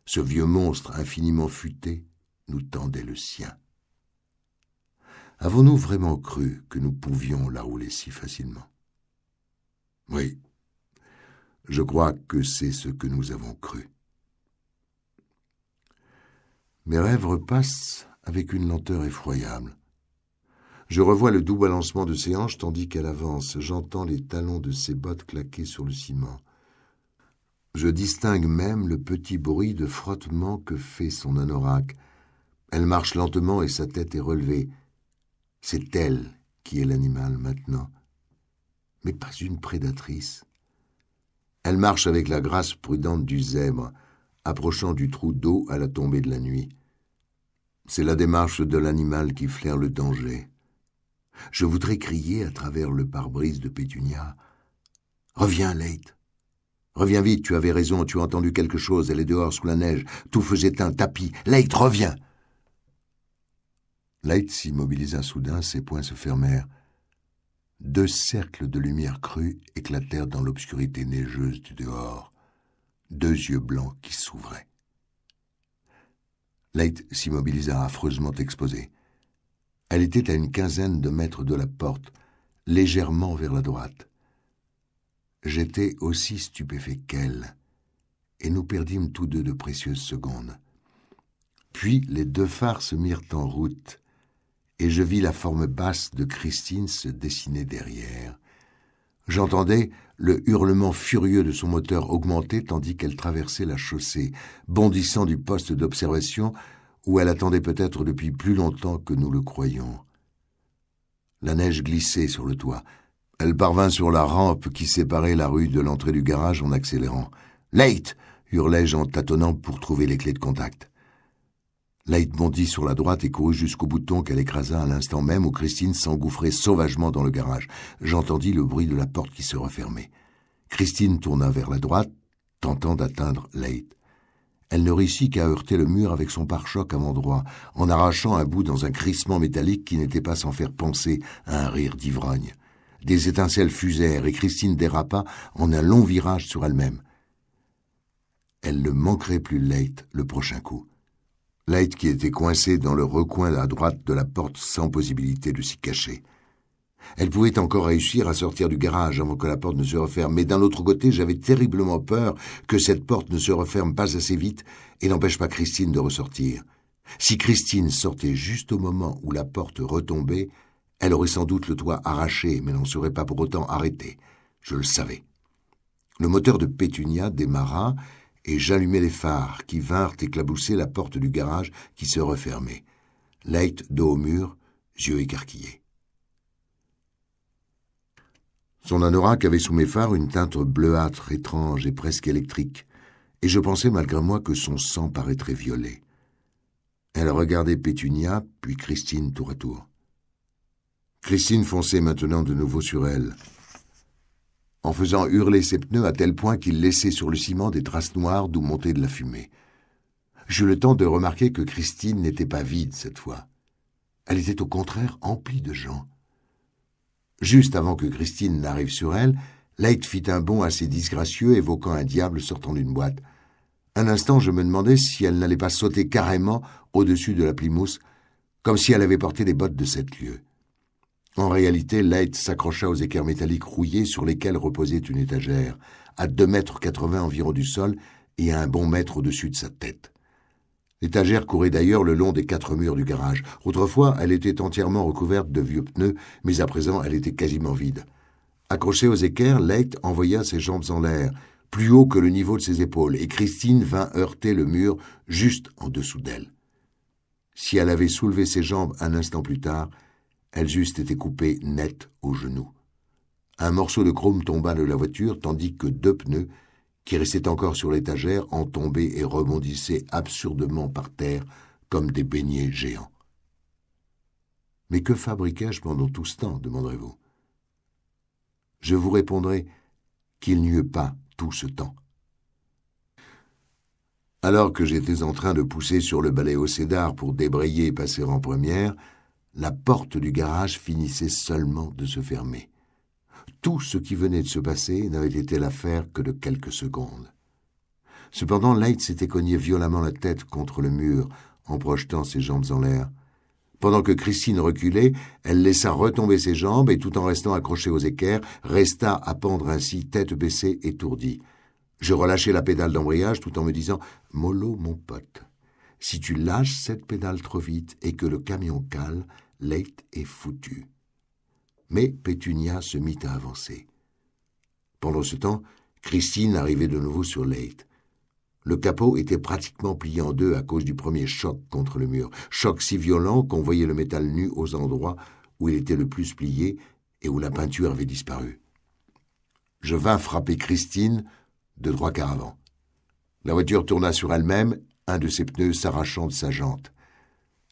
ce vieux monstre infiniment futé nous tendait le sien. Avons-nous vraiment cru que nous pouvions la rouler si facilement ? Oui, je crois que c'est ce que nous avons cru. Mes rêves repassent avec une lenteur effroyable. Je revois le doux balancement de ses hanches tandis qu'elle avance. J'entends les talons de ses bottes claquer sur le ciment. Je distingue même le petit bruit de frottement que fait son anorak. Elle marche lentement et sa tête est relevée. C'est elle qui est l'animal maintenant, mais pas une prédatrice. Elle marche avec la grâce prudente du zèbre, approchant du trou d'eau à la tombée de la nuit. C'est la démarche de l'animal qui flaire le danger. Je voudrais crier à travers le pare-brise de Pétunia. « Reviens, Leigh. Reviens vite, tu avais raison, tu as entendu quelque chose, elle est dehors sous la neige, tout faisait un tapis. Leigh, reviens !» Leigh s'immobilisa soudain, ses poings se fermèrent. 2 cercles de lumière crue éclatèrent dans l'obscurité neigeuse du dehors. 2 yeux blancs qui s'ouvraient. Leigh s'immobilisa affreusement exposée. Elle était à une quinzaine de mètres de la porte, légèrement vers la droite. J'étais aussi stupéfait qu'elle, et nous perdîmes tous deux de précieuses secondes. Puis les 2 phares se mirent en route, et je vis la forme basse de Christine se dessiner derrière. J'entendais le hurlement furieux de son moteur augmenter tandis qu'elle traversait la chaussée, bondissant du poste d'observation où elle attendait peut-être depuis plus longtemps que nous le croyions. La neige glissait sur le toit. Elle parvint sur la rampe qui séparait la rue de l'entrée du garage en accélérant. « Leigh !» hurlai-je en tâtonnant pour trouver les clés de contact. Leigh bondit sur la droite et courut jusqu'au bouton qu'elle écrasa à l'instant même où Christine s'engouffrait sauvagement dans le garage. J'entendis le bruit de la porte qui se refermait. Christine tourna vers la droite, tentant d'atteindre Leigh. Elle ne réussit qu'à heurter le mur avec son pare-choc avant droit, en arrachant un bout dans un crissement métallique qui n'était pas sans faire penser à un rire d'ivrogne. Des étincelles fusèrent et Christine dérapa en un long virage sur elle-même. Elle ne manquerait plus Leigh le prochain coup. Leigh qui était coincée dans le recoin à droite de la porte sans possibilité de s'y cacher. Elle pouvait encore réussir à sortir du garage avant que la porte ne se referme, mais d'un autre côté, j'avais terriblement peur que cette porte ne se referme pas assez vite et n'empêche pas Christine de ressortir. Si Christine sortait juste au moment où la porte retombait, elle aurait sans doute le toit arraché, mais n'en serait pas pour autant arrêtée. Je le savais. Le moteur de Pétunia démarra et j'allumai les phares qui vinrent éclabousser la porte du garage qui se refermait. Leigh, dos au mur, yeux écarquillés. Son anorak avait sous mes phares une teinte bleuâtre, étrange et presque électrique, et je pensais malgré moi que son sang paraîtrait violet. Elle regardait Pétunia, puis Christine tour à tour. Christine fonçait maintenant de nouveau sur elle, en faisant hurler ses pneus à tel point qu'ils laissaient sur le ciment des traces noires d'où montait de la fumée. J'eus le temps de remarquer que Christine n'était pas vide cette fois. Elle était au contraire emplie de gens. Juste avant que Christine n'arrive sur elle, Leigh fit un bond assez disgracieux évoquant un diable sortant d'une boîte. Un instant, je me demandais si elle n'allait pas sauter carrément au-dessus de la Plymouth, comme si elle avait porté des bottes de 7 lieues. En réalité, Leigh s'accrocha aux équerres métalliques rouillés sur lesquels reposait une étagère, à 2,80 m environ du sol et à un bon mètre au-dessus de sa tête. L'étagère courait d'ailleurs le long des 4 murs du garage. Autrefois, elle était entièrement recouverte de vieux pneus, mais à présent, elle était quasiment vide. Accrochée aux équerres, Leigh envoya ses jambes en l'air, plus haut que le niveau de ses épaules, et Christine vint heurter le mur juste en dessous d'elle. Si elle avait soulevé ses jambes un instant plus tard, elles eussent été coupées net au genou. Un morceau de chrome tomba de la voiture, tandis que 2 pneus, qui restaient encore sur l'étagère, en tombaient et rebondissaient absurdement par terre comme des beignets géants. Mais que fabriquai-je pendant tout ce temps, demanderez-vous? Je vous répondrai qu'il n'y eut pas tout ce temps. Alors que j'étais en train de pousser sur le balai au cédar pour débrayer et passer en première, la porte du garage finissait seulement de se fermer. Tout ce qui venait de se passer n'avait été l'affaire que de quelques secondes. Cependant, Leigh s'était cogné violemment la tête contre le mur en projetant ses jambes en l'air. Pendant que Christine reculait, elle laissa retomber ses jambes et, tout en restant accrochée aux équerres, resta à pendre ainsi, tête baissée, étourdie. Je relâchai la pédale d'embrayage tout en me disant « Mollo, mon pote, si tu lâches cette pédale trop vite et que le camion cale, Leigh est foutu. » Mais Pétunia se mit à avancer. Pendant ce temps, Christine arrivait de nouveau sur Leigh. Le capot était pratiquement plié en deux à cause du premier choc contre le mur. Choc si violent qu'on voyait le métal nu aux endroits où il était le plus plié et où la peinture avait disparu. Je vins frapper Christine de 3/4 avant. La voiture tourna sur elle-même, un de ses pneus s'arrachant de sa jante.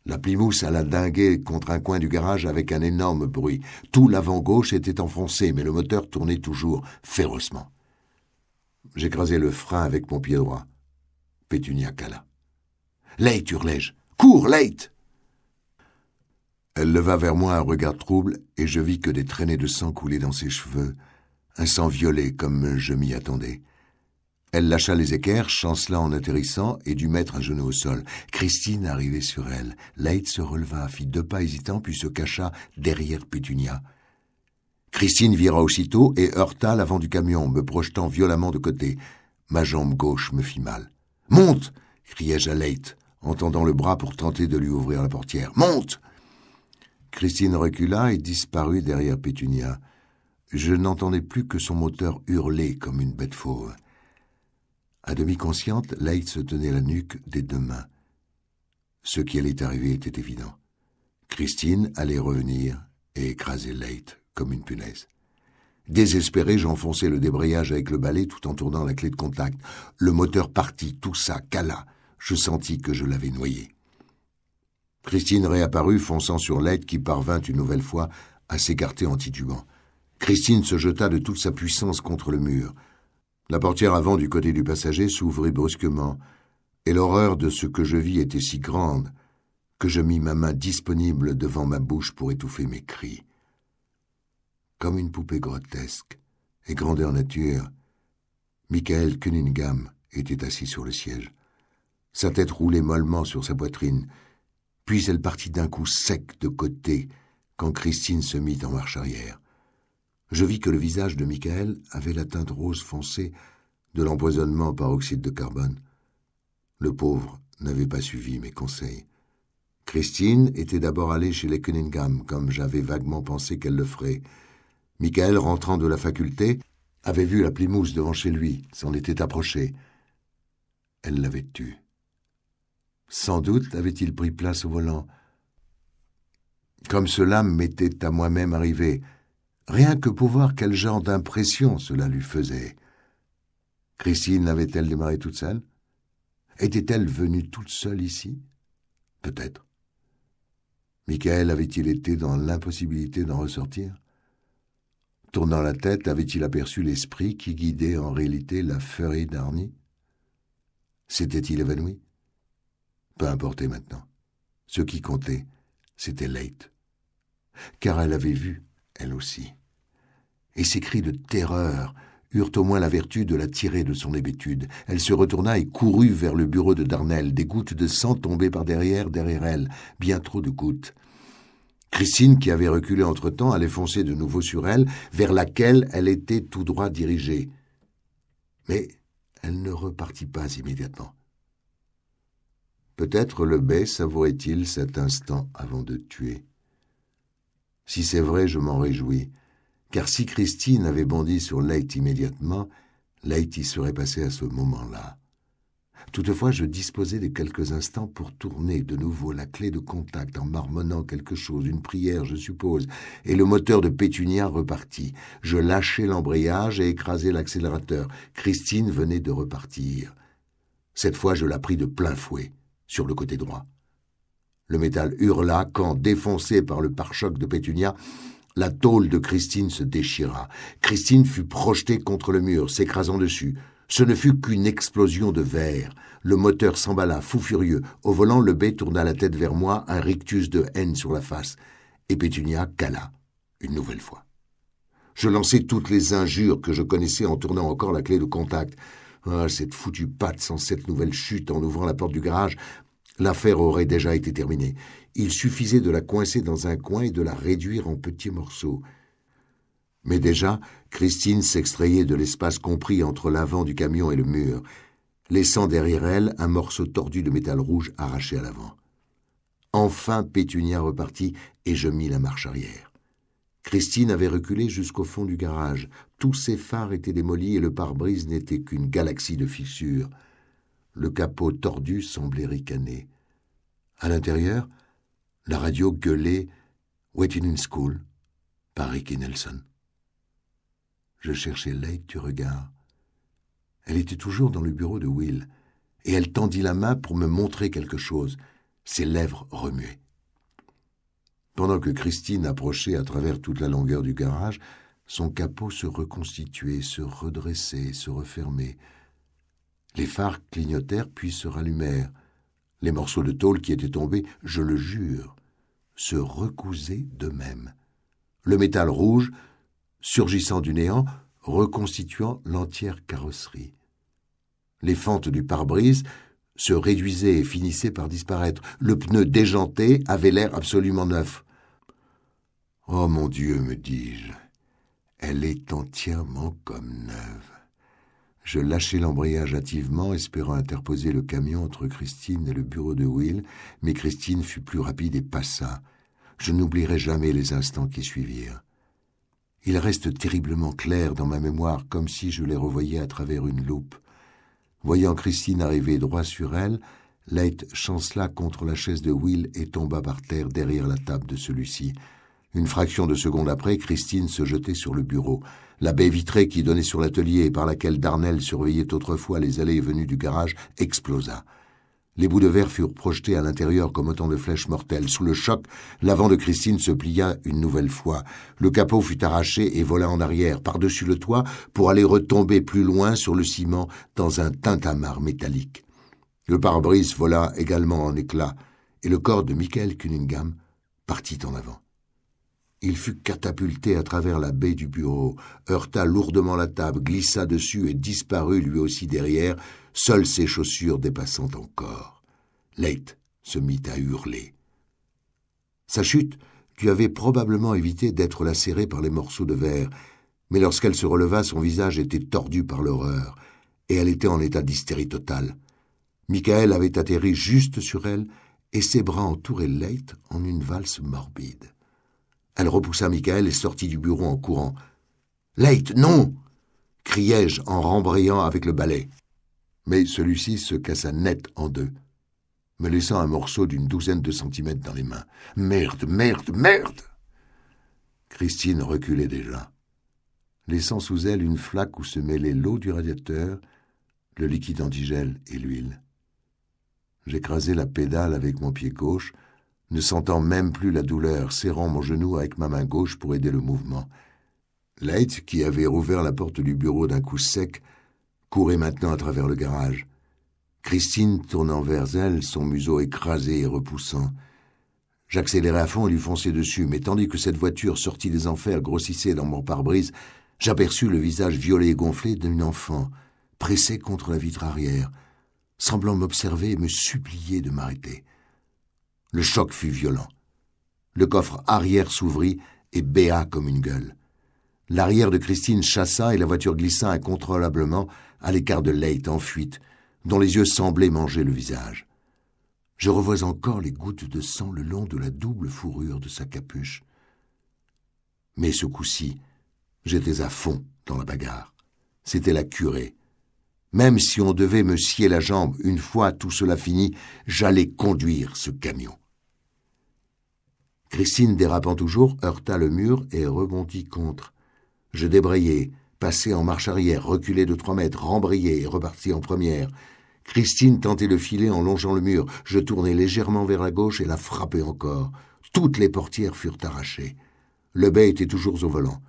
La Plymouth alla dinguer contre un coin du garage avec un énorme bruit. Tout l'avant gauche était enfoncé, mais le moteur tournait toujours férocement. J'écrasai le frein avec mon pied droit. Pétunia cala. « Leigh, hurlai-je. Cours, Leigh !» Elle leva vers moi un regard trouble et je vis que des traînées de sang coulaient dans ses cheveux, un sang violet comme je m'y attendais. Elle lâcha les équerres, chancela en atterrissant, et dut mettre un genou au sol. Christine arrivait sur elle. Leigh se releva, fit 2 pas hésitants, puis se cacha derrière Pétunia. Christine vira aussitôt et heurta l'avant du camion, me projetant violemment de côté. Ma jambe gauche me fit mal. « Monte !» criai-je à Leigh, en tendant le bras pour tenter de lui ouvrir la portière. « Monte !» Christine recula et disparut derrière Pétunia. Je n'entendais plus que son moteur hurler comme une bête fauve. À demi consciente, Leigh se tenait la nuque des 2 mains. Ce qui allait arriver était évident. Christine allait revenir et écraser Leigh comme une punaise. Désespéré, j'enfonçai le débrayage avec le balai tout en tournant la clé de contact. Le moteur partit, tout ça, cala. Je sentis que je l'avais noyé. Christine réapparut, fonçant sur Leigh qui parvint une nouvelle fois à s'écarter en titubant. Christine se jeta de toute sa puissance contre le mur. La portière avant du côté du passager s'ouvrit brusquement, et l'horreur de ce que je vis était si grande que je mis ma main disponible devant ma bouche pour étouffer mes cris. Comme une poupée grotesque et grandeur nature, Michael Cunningham était assis sur le siège. Sa tête roulait mollement sur sa poitrine, puis elle partit d'un coup sec de côté quand Christine se mit en marche arrière. Je vis que le visage de Michael avait la teinte rose foncée de l'empoisonnement par oxyde de carbone. Le pauvre n'avait pas suivi mes conseils. Christine était d'abord allée chez les Cunningham, comme j'avais vaguement pensé qu'elle le ferait. Michael, rentrant de la faculté, avait vu la Plymouth devant chez lui, s'en était approché. Elle l'avait tue. Sans doute avait-il pris place au volant. Comme cela m'était à moi-même arrivé, rien que pour voir quel genre d'impression cela lui faisait. Christine l'avait-elle démarré toute seule? Était-elle venue toute seule ici? Peut-être. Michael avait-il été dans l'impossibilité d'en ressortir? Tournant la tête, avait-il aperçu l'esprit qui guidait en réalité la Furry d'Arnie? S'était-il évanoui? Peu importait maintenant. Ce qui comptait, c'était Leigh. Car elle avait vu, elle aussi. Et ses cris de terreur eurent au moins la vertu de la tirer de son hébétude. Elle se retourna et courut vers le bureau de Darnell. Des gouttes de sang tombaient par derrière elle, bien trop de gouttes. Christine, qui avait reculé entre-temps, allait foncer de nouveau sur elle, vers laquelle elle était tout droit dirigée. Mais elle ne repartit pas immédiatement. Peut-être le bey savourait-il cet instant avant de tuer. Si c'est vrai, je m'en réjouis, car si Christine avait bondi sur Leigh immédiatement, Leigh y serait passé à ce moment-là. Toutefois, je disposais de quelques instants pour tourner de nouveau la clé de contact en marmonnant quelque chose, une prière, je suppose, et le moteur de Pétunia repartit. Je lâchai l'embrayage et écrasai l'accélérateur. Christine venait de repartir. Cette fois, je la pris de plein fouet, sur le côté droit. Le métal hurla quand, défoncé par le pare-choc de Pétunia, la tôle de Christine se déchira. Christine fut projetée contre le mur, s'écrasant dessus. Ce ne fut qu'une explosion de verre. Le moteur s'emballa, fou furieux. Au volant, le bey tourna la tête vers moi, un rictus de haine sur la face. Et Pétunia cala, une nouvelle fois. Je lançai toutes les injures que je connaissais en tournant encore la clé de contact. Ah, cette foutue patte sans cette nouvelle chute en ouvrant la porte du garage. L'affaire aurait déjà été terminée. Il suffisait de la coincer dans un coin et de la réduire en petits morceaux. Mais déjà, Christine s'extrayait de l'espace compris entre l'avant du camion et le mur, laissant derrière elle un morceau tordu de métal rouge arraché à l'avant. Enfin, Pétunia repartit et je mis la marche arrière. Christine avait reculé jusqu'au fond du garage. Tous ses phares étaient démolis et le pare-brise n'était qu'une galaxie de fissures. Le capot tordu semblait ricaner. À l'intérieur, la radio gueulait « Waiting in School » par Ricky Nelson. Je cherchais Leigh du regard. Elle était toujours dans le bureau de Will, et elle tendit la main pour me montrer quelque chose. Ses lèvres remuaient. Pendant que Christine approchait à travers toute la longueur du garage, son capot se reconstituait, se redressait, se refermait. Les phares clignotèrent puis se rallumèrent. Les morceaux de tôle qui étaient tombés, je le jure, se recousaient d'eux-mêmes. Le métal rouge, surgissant du néant, reconstituant l'entière carrosserie. Les fentes du pare-brise se réduisaient et finissaient par disparaître. Le pneu déjanté avait l'air absolument neuf. « Oh mon Dieu, me dis-je, elle est entièrement comme neuve. » Je lâchai l'embrayage hâtivement, espérant interposer le camion entre Christine et le bureau de Will, mais Christine fut plus rapide et passa. Je n'oublierai jamais les instants qui suivirent. Il reste terriblement clair dans ma mémoire, comme si je les revoyais à travers une loupe. Voyant Christine arriver droit sur elle, Leigh chancela contre la chaise de Will et tomba par terre derrière la table de celui-ci. Une fraction de seconde après, Christine se jetait sur le bureau. La baie vitrée qui donnait sur l'atelier et par laquelle Darnell surveillait autrefois les allées et venues du garage explosa. Les bouts de verre furent projetés à l'intérieur comme autant de flèches mortelles. Sous le choc, l'avant de Christine se plia une nouvelle fois. Le capot fut arraché et vola en arrière, par-dessus le toit, pour aller retomber plus loin sur le ciment dans un tintamarre métallique. Le pare-brise vola également en éclats, et le corps de Michael Cunningham partit en avant. Il fut catapulté à travers la baie du bureau, heurta lourdement la table, glissa dessus et disparut lui aussi derrière, seules ses chaussures dépassant encore. Leight se mit à hurler. Sa chute lui avait probablement évité d'être lacérée par les morceaux de verre, mais lorsqu'elle se releva, son visage était tordu par l'horreur, et elle était en état d'hystérie totale. Michael avait atterri juste sur elle, et ses bras entouraient Leight en une valse morbide. Elle repoussa Michael et sortit du bureau en courant. « Leight, non !» criai-je en rembrayant avec le balai. Mais celui-ci se cassa net en deux, me laissant un morceau d'une douzaine de centimètres dans les mains. « Merde, merde, merde !» Christine reculait déjà, laissant sous elle une flaque où se mêlaient l'eau du radiateur, le liquide antigel et l'huile. J'écrasai la pédale avec mon pied gauche, ne sentant même plus la douleur, serrant mon genou avec ma main gauche pour aider le mouvement. Leight, qui avait rouvert la porte du bureau d'un coup sec, courait maintenant à travers le garage. Christine tournant vers elle, son museau écrasé et repoussant. J'accélérai à fond et lui fonçai dessus, mais tandis que cette voiture sortie des enfers grossissait dans mon pare-brise, j'aperçus le visage violet et gonflé d'une enfant, pressée contre la vitre arrière, semblant m'observer et me supplier de m'arrêter. Le choc fut violent. Le coffre arrière s'ouvrit et béa comme une gueule. L'arrière de Christine chassa et la voiture glissa incontrôlablement à l'écart de Leight en fuite, dont les yeux semblaient manger le visage. Je revois encore les gouttes de sang le long de la double fourrure de sa capuche. Mais ce coup-ci, j'étais à fond dans la bagarre. C'était la curée. Même si on devait me scier la jambe une fois tout cela fini, j'allais conduire ce camion. Christine, dérapant toujours, heurta le mur et rebondit contre. Je débrayai, passai en marche arrière, reculai de 3 mètres, rembrayai et repartis en première. Christine tentait de filer en longeant le mur. Je tournai légèrement vers la gauche et la frappai encore. Toutes les portières furent arrachées. Le bai était toujours au volant.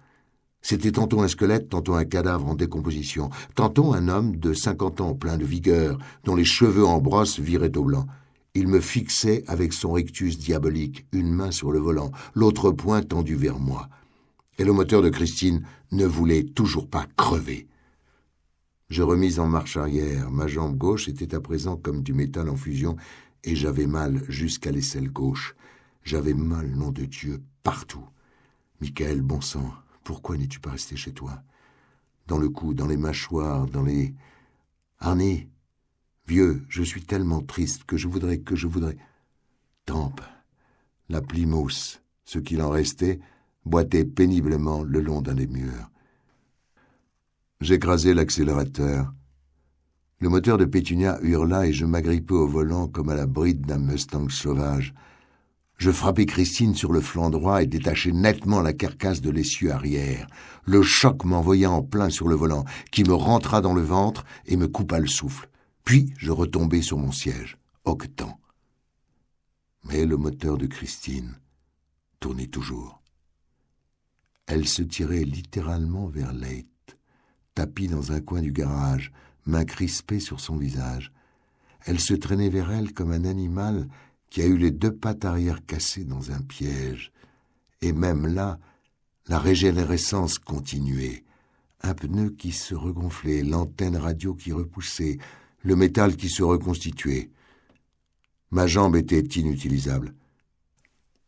C'était tantôt un squelette, tantôt un cadavre en décomposition, tantôt un homme de 50 ans plein de vigueur, dont les cheveux en brosse viraient au blanc. Il me fixait avec son rictus diabolique, une main sur le volant, l'autre poing tendu vers moi. Et le moteur de Christine ne voulait toujours pas crever. Je remis en marche arrière. Ma jambe gauche était à présent comme du métal en fusion, et j'avais mal jusqu'à l'aisselle gauche. J'avais mal, nom de Dieu, partout. Michael, bon sang, pourquoi n'es-tu pas resté chez toi? Dans le cou, dans les mâchoires, dans les... Arnie, vieux, je suis tellement triste que je voudrais... Tempe, la Plymouth, ce qu'il en restait, boitait péniblement le long d'un des murs. J'écrasai l'accélérateur. Le moteur de Pétunia hurla et je m'agrippai au volant comme à la bride d'un Mustang sauvage. Je frappai Christine sur le flanc droit et détachai nettement la carcasse de l'essieu arrière. Le choc m'envoya en plein sur le volant, qui me rentra dans le ventre et me coupa le souffle. Puis je retombai sur mon siège, hoquetant. Mais le moteur de Christine tournait toujours. Elle se tirait littéralement vers Leight, tapie dans un coin du garage, main crispée sur son visage. Elle se traînait vers elle comme un animal qui a eu les 2 pattes arrière cassées dans un piège. Et même là, la régénérescence continuait. Un pneu qui se regonflait, l'antenne radio qui repoussait, le métal qui se reconstituait. Ma jambe était inutilisable.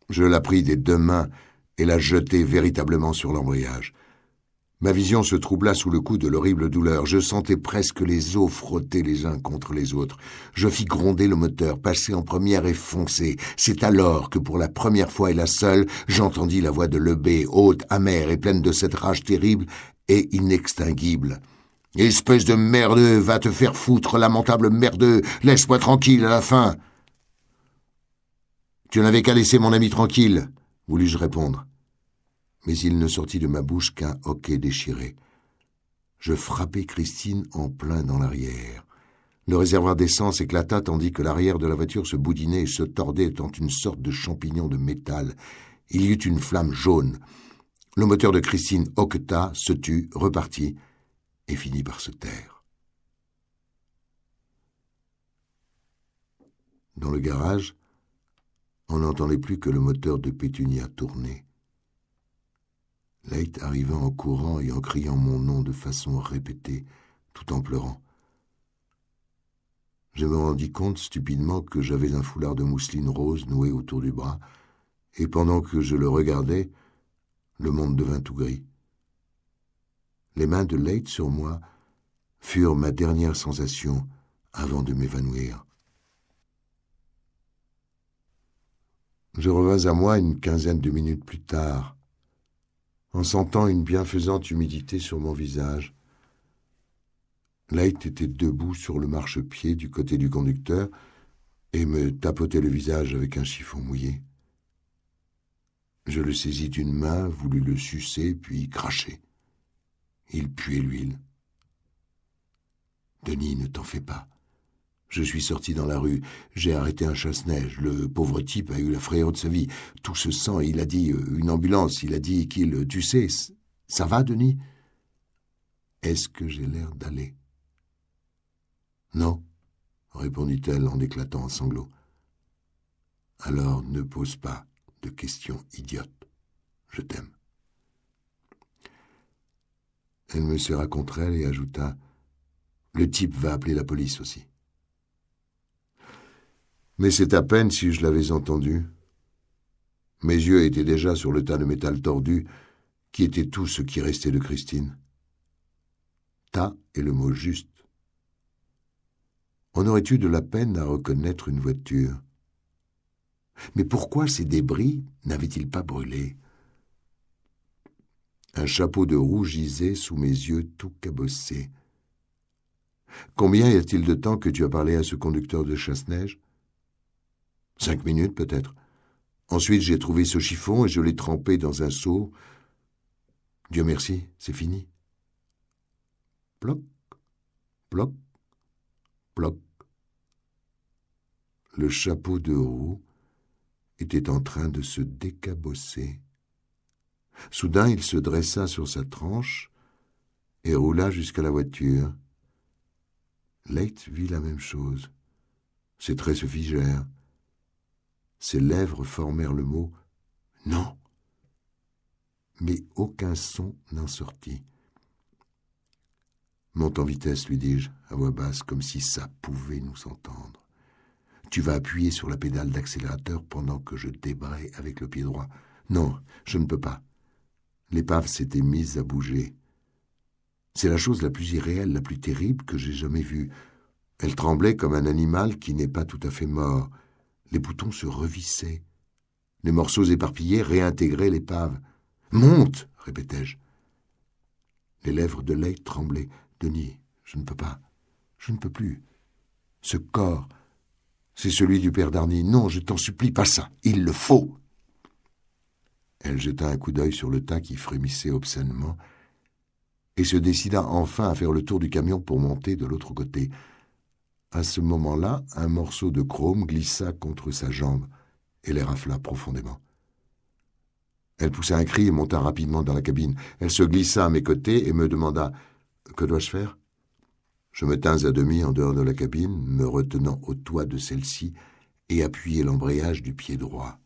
Je la pris des 2 mains et la jetai véritablement sur l'embrayage. Ma vision se troubla sous le coup de l'horrible douleur. Je sentais presque les os frotter les uns contre les autres. Je fis gronder le moteur, passer en première et foncer. C'est alors que, pour la première fois et la seule, j'entendis la voix de Lebé, haute, amère et pleine de cette rage terrible et inextinguible. « Espèce de merdeux, va te faire foutre, lamentable merdeux, laisse-moi tranquille à la fin !»« Tu n'avais qu'à laisser mon ami tranquille !» voulus-je répondre. Mais il ne sortit de ma bouche qu'un hoquet déchiré. Je frappai Christine en plein dans l'arrière. Le réservoir d'essence éclata tandis que l'arrière de la voiture se boudinait et se tordait étant une sorte de champignon de métal. Il y eut une flamme jaune. Le moteur de Christine hoqueta, se tut, repartit et finit par se taire. Dans le garage, on n'entendait plus que le moteur de Pétunia tourner. Leight arriva en courant et en criant mon nom de façon répétée, tout en pleurant. Je me rendis compte stupidement que j'avais un foulard de mousseline rose noué autour du bras, et pendant que je le regardais, le monde devint tout gris. Les mains de Leight sur moi furent ma dernière sensation avant de m'évanouir. Je revins à moi une quinzaine de minutes plus tard, en sentant une bienfaisante humidité sur mon visage. Leight était debout sur le marchepied du côté du conducteur et me tapotait le visage avec un chiffon mouillé. Je le saisis d'une main, voulus le sucer, puis cracher. Il puait l'huile. « Denis, ne t'en fais pas. » Je suis sorti dans la rue, j'ai arrêté un chasse-neige. Le pauvre type a eu la frayeur de sa vie. Tout ce sang, il a dit une ambulance, il a dit qu'il... Tu sais, ça va, Denis? Est-ce que j'ai l'air d'aller? Non, répondit-elle en éclatant en sanglots. Alors ne pose pas de questions idiotes. Je t'aime. Elle me serra contre elle et ajouta « Le type va appeler la police aussi. » Mais c'est à peine si je l'avais entendu. Mes yeux étaient déjà sur le tas de métal tordu qui était tout ce qui restait de Christine. Tas est le mot juste. On aurait eu de la peine à reconnaître une voiture. Mais pourquoi ces débris n'avaient-ils pas brûlé? Un chapeau de roue gisait sous mes yeux tout cabossé. Combien y a-t-il de temps que tu as parlé à ce conducteur de chasse-neige? 5 minutes peut-être. Ensuite j'ai trouvé ce chiffon et je l'ai trempé dans un seau. Dieu merci, c'est fini. Ploc, ploc, ploc. Le chapeau de roue était en train de se décabosser. Soudain, il se dressa sur sa tranche et roula jusqu'à la voiture. Leight vit la même chose. Ses traits se figèrent. Ses lèvres formèrent le mot « Non ». Mais aucun son n'en sortit. « Monte en vitesse, lui dis-je, à voix basse, comme si ça pouvait nous entendre. Tu vas appuyer sur la pédale d'accélérateur pendant que je débraye avec le pied droit. Non, je ne peux pas. » L'épave s'était mise à bouger. C'est la chose la plus irréelle, la plus terrible que j'ai jamais vue. Elle tremblait comme un animal qui n'est pas tout à fait mort. Les boutons se revissaient. Les morceaux éparpillés réintégraient l'épave. « Monte !» répétai-je. Les lèvres de Leight tremblaient. « Denis, je ne peux pas. Je ne peux plus. Ce corps, c'est celui du père Darny. Non, je t'en supplie, pas ça. Il le faut !» Elle jeta un coup d'œil sur le tas qui frémissait obscènement et se décida enfin à faire le tour du camion pour monter de l'autre côté. À ce moment-là, un morceau de chrome glissa contre sa jambe et les rafla profondément. Elle poussa un cri et monta rapidement dans la cabine. Elle se glissa à mes côtés et me demanda « Que dois-je faire ?» Je me tins à demi en dehors de la cabine, me retenant au toit de celle-ci et appuyai l'embrayage du pied droit.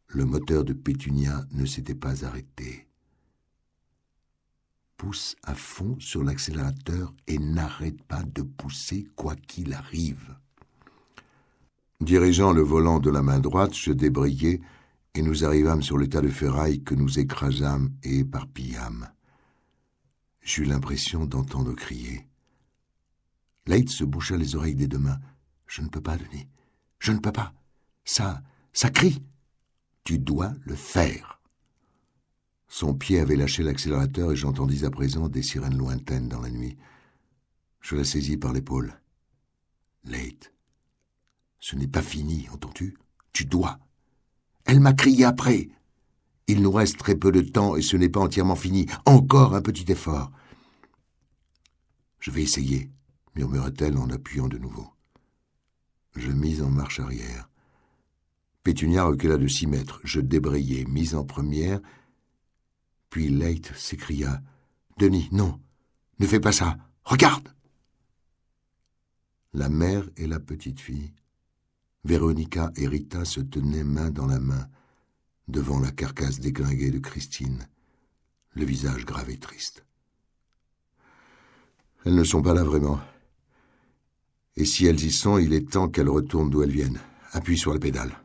Le moteur de Pétunia ne s'était pas arrêté. Pousse à fond sur l'accélérateur et n'arrête pas de pousser quoi qu'il arrive. Dirigeant le volant de la main droite, je débrayai et nous arrivâmes sur le tas de ferraille que nous écrasâmes et éparpillâmes. J'eus l'impression d'entendre crier. Leight se boucha les oreilles des deux mains. « Je ne peux pas, Denis. Je ne peux pas. Ça crie. Tu dois le faire. » Son pied avait lâché l'accélérateur et j'entendis à présent des sirènes lointaines dans la nuit. Je la saisis par l'épaule. « Leight, ce n'est pas fini, entends-tu? Tu dois. » Elle m'a crié après. « Il nous reste très peu de temps et ce n'est pas entièrement fini. Encore un petit effort. » « Je vais essayer, murmura-t-elle en appuyant de nouveau. Je mis en marche arrière. Pétunia recula de 6 mètres. Je débrayai, mise en première. Puis Leigh s'écria « Denis, non, ne fais pas ça, regarde !» La mère et la petite fille, Véronica et Rita, se tenaient main dans la main devant la carcasse déglinguée de Christine, le visage grave et triste. Elles ne sont pas là vraiment. Et si elles y sont, il est temps qu'elles retournent d'où elles viennent. Appuie sur la pédale.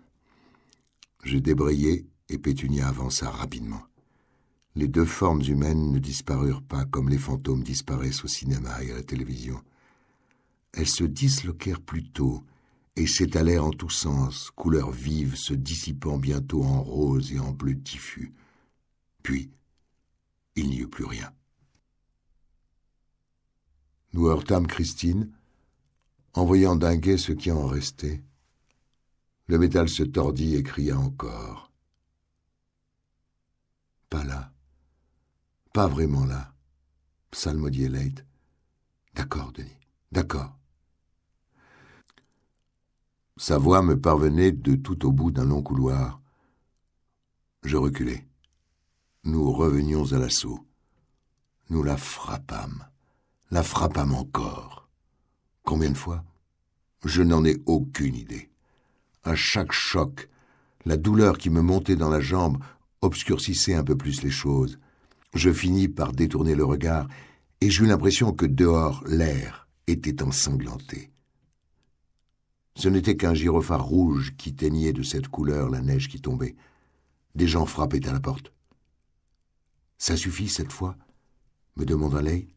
Je débrayai et Pétunia avança rapidement. Les 2 formes humaines ne disparurent pas comme les fantômes disparaissent au cinéma et à la télévision. Elles se disloquèrent plutôt et s'étalèrent en tous sens, couleurs vives se dissipant bientôt en rose et en bleu diffus. Puis, il n'y eut plus rien. Nous heurtâmes Christine, en voyant d'un guet ce qui en restait. Le métal se tordit et cria encore. « Pas là. Pas vraiment là. » psalmodiait Leigh. « D'accord, Denis, d'accord. » Sa voix me parvenait de tout au bout d'un long couloir. Je reculai. Nous revenions à l'assaut. Nous la frappâmes encore. Combien de fois? Je n'en ai aucune idée. À chaque choc, la douleur qui me montait dans la jambe obscurcissait un peu plus les choses. Je finis par détourner le regard et j'eus l'impression que dehors, l'air était ensanglanté. Ce n'était qu'un gyrophare rouge qui teignait de cette couleur la neige qui tombait. Des gens frappaient à la porte. « Ça suffit cette fois ?» me demanda Leigh.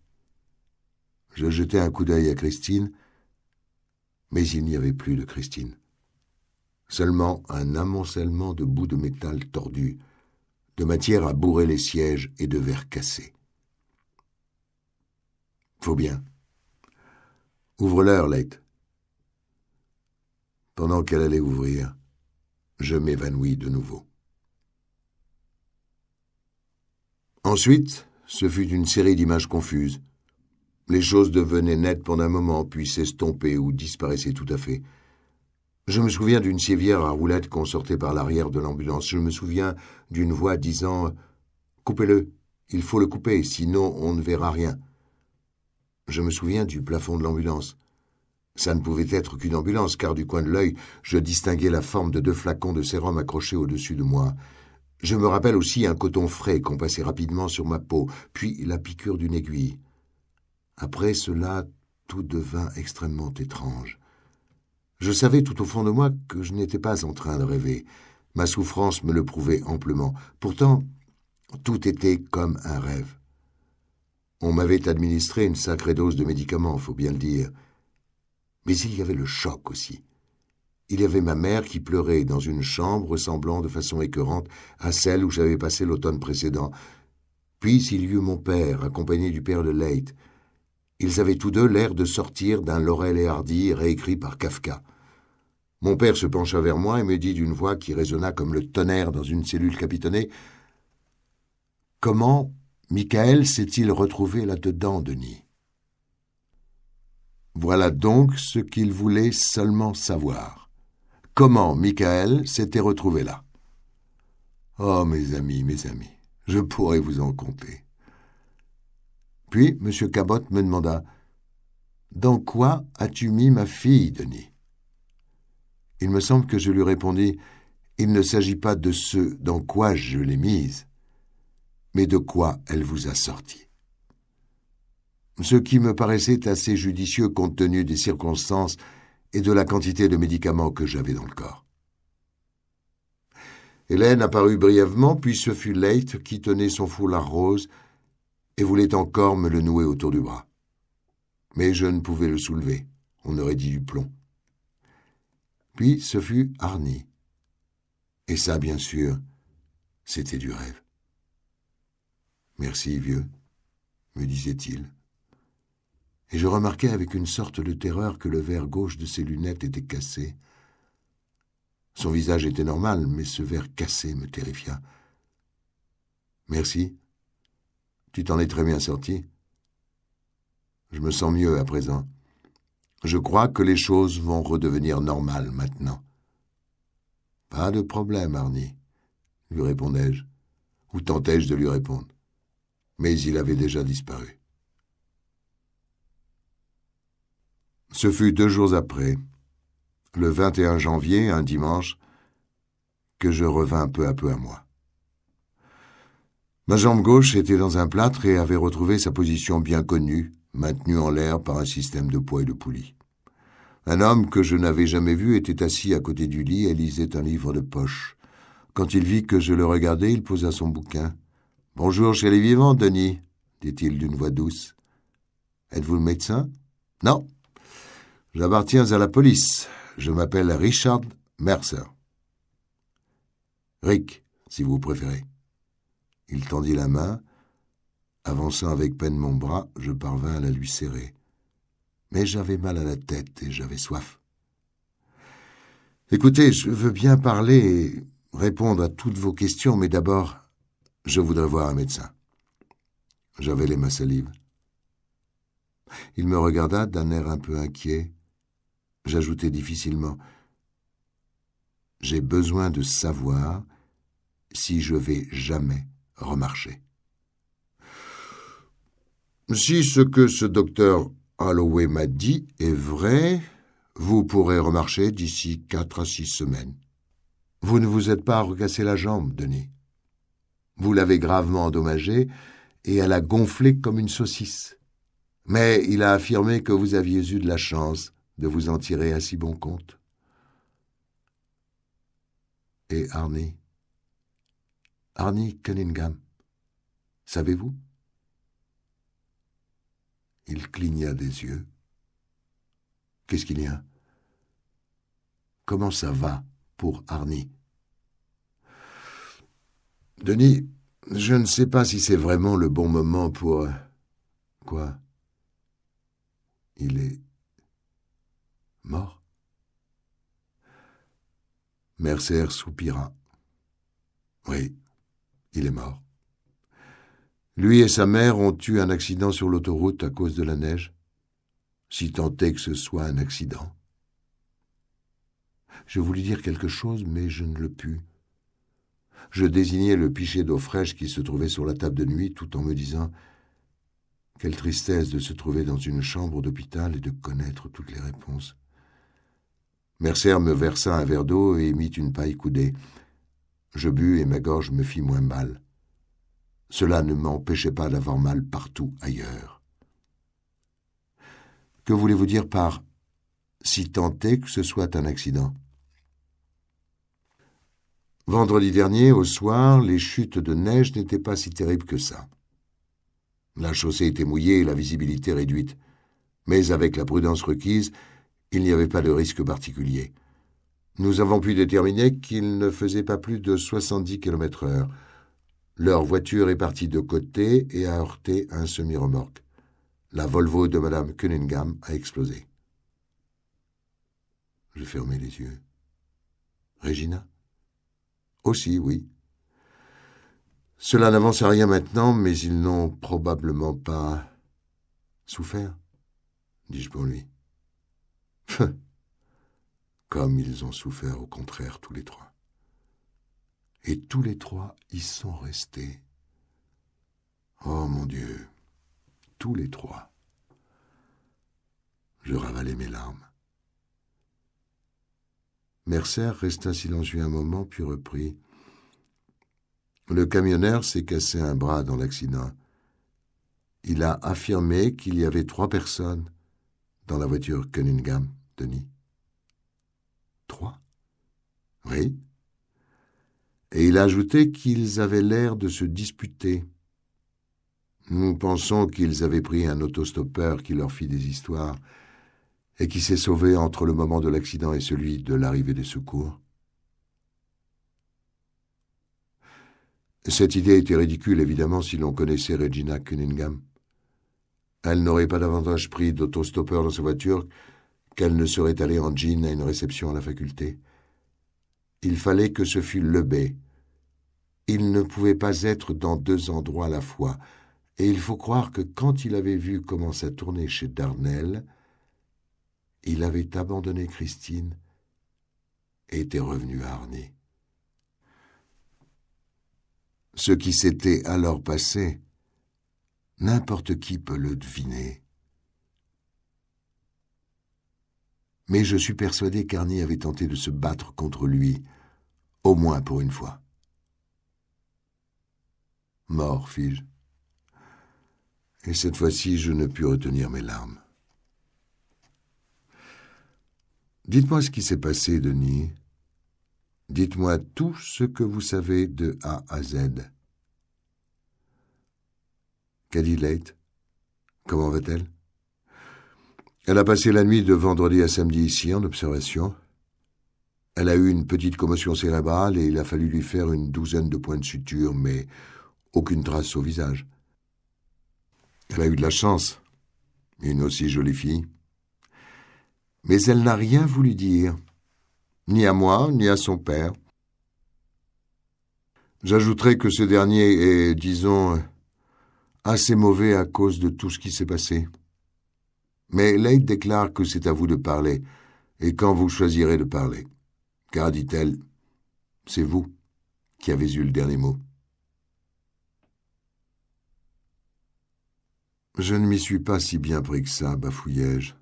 Je jetai un coup d'œil à Christine, mais il n'y avait plus de Christine. Seulement un amoncellement de bouts de métal tordus, de matière à bourrer les sièges et de verres cassés. « Faut bien. Ouvre-leur, Leigh. » Pendant qu'elle allait ouvrir, je m'évanouis de nouveau. Ensuite, ce fut une série d'images confuses. Les choses devenaient nettes pendant un moment, puis s'estompaient ou disparaissaient tout à fait. Je me souviens d'une civière à roulettes qu'on sortait par l'arrière de l'ambulance. Je me souviens d'une voix disant « Coupez-le, il faut le couper, sinon on ne verra rien. » Je me souviens du plafond de l'ambulance. Ça ne pouvait être qu'une ambulance, car du coin de l'œil, je distinguais la forme de 2 flacons de sérum accrochés au-dessus de moi. Je me rappelle aussi un coton frais qu'on passait rapidement sur ma peau, puis la piqûre d'une aiguille. Après cela, tout devint extrêmement étrange. Je savais tout au fond de moi que je n'étais pas en train de rêver. Ma souffrance me le prouvait amplement. Pourtant, tout était comme un rêve. On m'avait administré une sacrée dose de médicaments, faut bien le dire. Mais il y avait le choc aussi. Il y avait ma mère qui pleurait dans une chambre ressemblant de façon écœurante à celle où j'avais passé l'automne précédent. Puis il y eut mon père, accompagné du père de Leigh. Ils avaient tous 2 l'air de sortir d'un Laurel et Hardy réécrit par Kafka. Mon père se pencha vers moi et me dit d'une voix qui résonna comme le tonnerre dans une cellule capitonnée « Comment Michael s'est-il retrouvé là-dedans, Denis ?» Voilà donc ce qu'il voulait seulement savoir. Comment Michael s'était retrouvé là. Oh, mes amis, je pourrais vous en conter. Puis M. Cabot me demanda « Dans quoi as-tu mis ma fille, Denis ?» Il me semble que je lui répondis « Il ne s'agit pas de ce dans quoi je l'ai mise, mais de quoi elle vous a sorti. » Ce qui me paraissait assez judicieux compte tenu des circonstances et de la quantité de médicaments que j'avais dans le corps. Hélène apparut brièvement, puis ce fut Leigh qui tenait son foulard rose et voulait encore me le nouer autour du bras. Mais je ne pouvais le soulever, on aurait dit du plomb. Puis ce fut Arnie. Et ça, bien sûr, c'était du rêve. « Merci, vieux », me disait-il. Et je remarquai avec une sorte de terreur que le verre gauche de ses lunettes était cassé. Son visage était normal, mais ce verre cassé me terrifia. « Merci. Tu t'en es très bien sorti. Je me sens mieux à présent. Je crois que les choses vont redevenir normales maintenant. »« Pas de problème, Arnie, » lui répondais-je, ou tentais-je de lui répondre. Mais il avait déjà disparu. Ce fut 2 jours après, le 21 janvier, un dimanche, que je revins peu à peu à moi. Ma jambe gauche était dans un plâtre et avait retrouvé sa position bien connue, maintenue en l'air par un système de poids et de poulies. Un homme que je n'avais jamais vu était assis à côté du lit et lisait un livre de poche. Quand il vit que je le regardais, il posa son bouquin. « Bonjour chez les vivants, Denis, » dit-il d'une voix douce. « Êtes-vous le médecin ?»« Non. J'appartiens à la police. Je m'appelle Richard Mercer. »« Rick, si vous préférez. » Il tendit la main. Avançant avec peine mon bras, je parvins à la lui serrer. Mais j'avais mal à la tête et j'avais soif. « Écoutez, je veux bien parler et répondre à toutes vos questions, mais d'abord, je voudrais voir un médecin. » J'avalai ma salive. Il me regarda d'un air un peu inquiet. J'ajoutai difficilement « J'ai besoin de savoir si je vais jamais remarcher. » « Si ce que ce docteur Holloway m'a dit est vrai, vous pourrez remarcher d'ici 4 à 6 semaines. Vous ne vous êtes pas recassé la jambe, Denis. Vous l'avez gravement endommagée et elle a gonflé comme une saucisse. Mais il a affirmé que vous aviez eu de la chance de vous en tirer à si bon compte. Et Arnie Cunningham, savez-vous? Il cligna des yeux. Qu'est-ce qu'il y a? Comment ça va pour Arnie? Denis, je ne sais pas si c'est vraiment le bon moment pour... Quoi? Il est mort? Mercer soupira. Oui, il est mort. Lui et sa mère ont eu un accident sur l'autoroute à cause de la neige, si tant est que ce soit un accident. Je voulus dire quelque chose, mais je ne le pus. Je désignai le pichet d'eau fraîche qui se trouvait sur la table de nuit, tout en me disant « Quelle tristesse de se trouver dans une chambre d'hôpital et de connaître toutes les réponses. » Mercer me versa un verre d'eau et mit une paille coudée. Je bus et ma gorge me fit moins mal. Cela ne m'empêchait pas d'avoir mal partout ailleurs. Que voulez-vous dire par « si tant est que ce soit un accident » ? Vendredi dernier, au soir, les chutes de neige n'étaient pas si terribles que ça. La chaussée était mouillée et la visibilité réduite. Mais avec la prudence requise, il n'y avait pas de risque particulier. Nous avons pu déterminer qu'ils ne faisaient pas plus de 70 km/h. Leur voiture est partie de côté et a heurté un semi-remorque. La Volvo de Madame Cunningham a explosé. Je fermai les yeux. Regina? Aussi, oui. Cela n'avance à rien maintenant, mais ils n'ont probablement pas souffert, dis-je pour lui. Comme ils ont souffert au contraire tous les 3. Et tous les 3 y sont restés. Oh mon Dieu, tous les 3. Je ravalai mes larmes. Mercer resta silencieux un moment, puis reprit. Le camionneur s'est cassé un bras dans l'accident. Il a affirmé qu'il y avait 3 personnes dans la voiture Cunningham, Denis. 3? Oui. Et il a ajouté qu'ils avaient l'air de se disputer. Nous pensons qu'ils avaient pris un autostoppeur qui leur fit des histoires et qui s'est sauvé entre le moment de l'accident et celui de l'arrivée des secours. Cette idée était ridicule, évidemment, si l'on connaissait Regina Cunningham. Elle n'aurait pas davantage pris d'autostoppeur dans sa voiture qu'elle ne serait allée en jean à une réception à la faculté. Il fallait que ce fût le B. Il ne pouvait pas être dans 2 endroits à la fois, et il faut croire que quand il avait vu comment ça tournait chez Darnell, Il avait abandonné Christine et était revenu à Arnie. Ce qui s'était alors passé, n'importe qui peut le deviner. Mais je suis persuadé qu'Arnie avait tenté de se battre contre lui, au moins pour une fois. Mort, fis-je. Et cette fois-ci, je ne pus retenir mes larmes. Dites-moi ce qui s'est passé, Denis. Dites-moi tout ce que vous savez de A à Z. Qu'a dit Leigh? Comment va-t-elle? Elle a passé la nuit de vendredi à samedi ici, en observation. Elle a eu une petite commotion cérébrale et il a fallu lui faire une 12aine de points de suture, mais aucune trace au visage. Elle a eu de la chance, une aussi jolie fille. Mais elle n'a rien voulu dire, ni à moi, ni à son père. J'ajouterai que ce dernier est, disons, assez mauvais à cause de tout ce qui s'est passé. Mais Leigh déclare que c'est à vous de parler, et quand vous choisirez de parler. Car, dit-elle, c'est vous qui avez eu le dernier mot. Je ne m'y suis pas si bien pris que ça, bafouillai-je,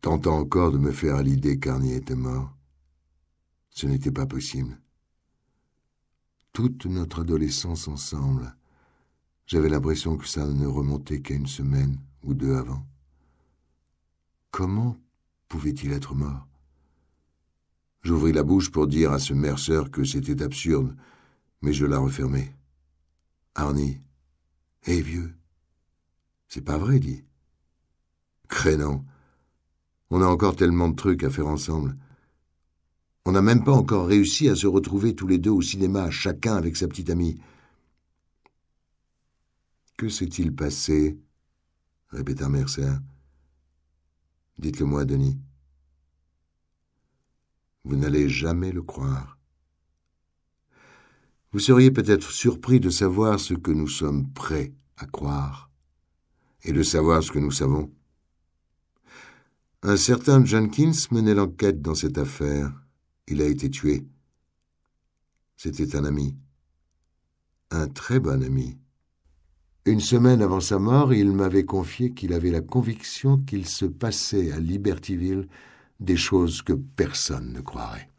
tentant encore de me faire à l'idée qu'Arnie était mort. Ce n'était pas possible. Toute notre adolescence ensemble, j'avais l'impression que ça ne remontait qu'à une semaine ou deux avant. Comment pouvait-il être mort? J'ouvris la bouche pour dire à ce Mercer que c'était absurde, mais je la refermai. Arnie est vieux. C'est pas vrai, dit. Crénant. On a encore tellement de trucs à faire ensemble. On n'a même pas encore réussi à se retrouver tous les deux au cinéma, chacun avec sa petite amie. Que s'est-il passé? Répéta Mercer. Dites-le-moi, Denis. Vous n'allez jamais le croire. Vous seriez peut-être surpris de savoir ce que nous sommes prêts à croire, et de savoir ce que nous savons. Un certain Jenkins menait l'enquête dans cette affaire. Il a été tué. C'était un ami. Un très bon ami. Une semaine avant sa mort, il m'avait confié qu'il avait la conviction qu'il se passait à Libertyville des choses que personne ne croirait.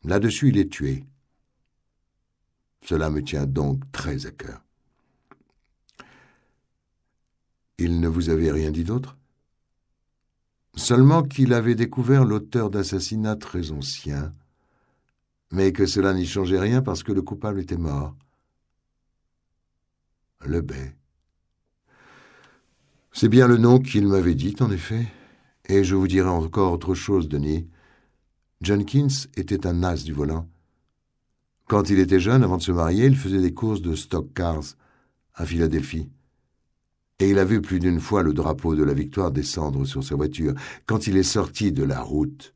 Là-dessus, il est tué. Cela me tient donc très à cœur. Il ne vous avait rien dit d'autre? Seulement qu'il avait découvert l'auteur d'assassinats très anciens, mais que cela n'y changeait rien parce que le coupable était mort. Lebet. C'est bien le nom qu'il m'avait dit, en effet. Et je vous dirai encore autre chose, Denis. Jenkins était un as du volant. Quand il était jeune, avant de se marier, il faisait des courses de stock cars à Philadelphie. Et il a vu plus d'une fois le drapeau de la victoire descendre sur sa voiture. Quand il est sorti de la route,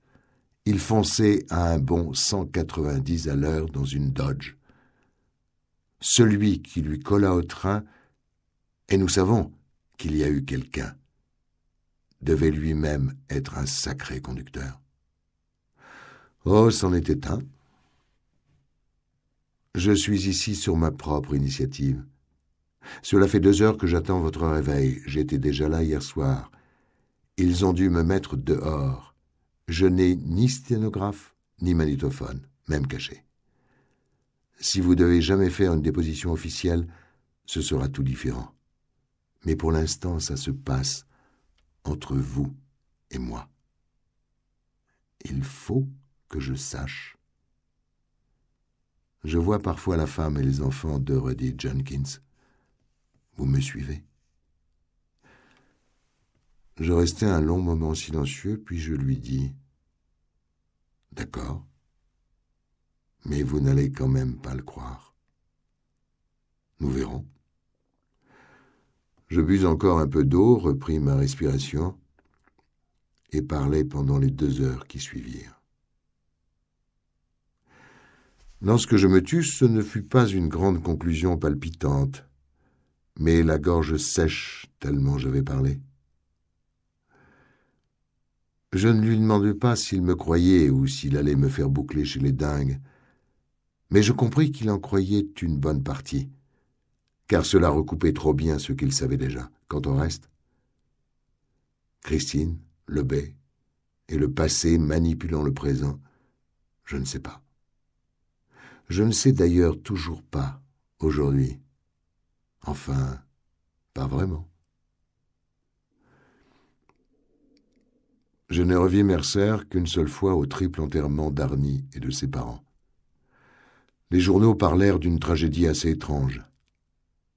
il fonçait à un bond 190 à l'heure dans une Dodge. Celui qui lui colla au train, et nous savons qu'il y a eu quelqu'un, devait lui-même être un sacré conducteur. Oh, c'en était un. Je suis ici sur ma propre initiative. Cela fait 2 heures que j'attends votre réveil. J'étais déjà là hier soir. Ils ont dû me mettre dehors. Je n'ai ni sténographe, ni magnétophone, même caché. Si vous devez jamais faire une déposition officielle, ce sera tout différent. Mais pour l'instant, ça se passe entre vous et moi. Il faut que je sache. Je vois parfois la femme et les enfants de redit Jenkins. Vous me suivez? Je restai un long moment silencieux, puis je lui dis « D'accord, mais vous n'allez quand même pas le croire. Nous verrons. » Je bus encore un peu d'eau, repris ma respiration et parlai pendant les 2 heures qui suivirent. Lorsque je me tus, ce ne fut pas une grande conclusion palpitante, mais la gorge sèche tellement j'avais parlé. Je ne lui demandai pas s'il me croyait ou s'il allait me faire boucler chez les dingues, mais je compris qu'il en croyait une bonne partie, car cela recoupait trop bien ce qu'il savait déjà. Quant au reste, Christine, le bey, et le passé manipulant le présent, je ne sais pas. Je ne sais d'ailleurs toujours pas, aujourd'hui. Enfin, pas vraiment. Je ne revis Mercer qu'une seule fois au triple enterrement d'Arnie et de ses parents. Les journaux parlèrent d'une tragédie assez étrange.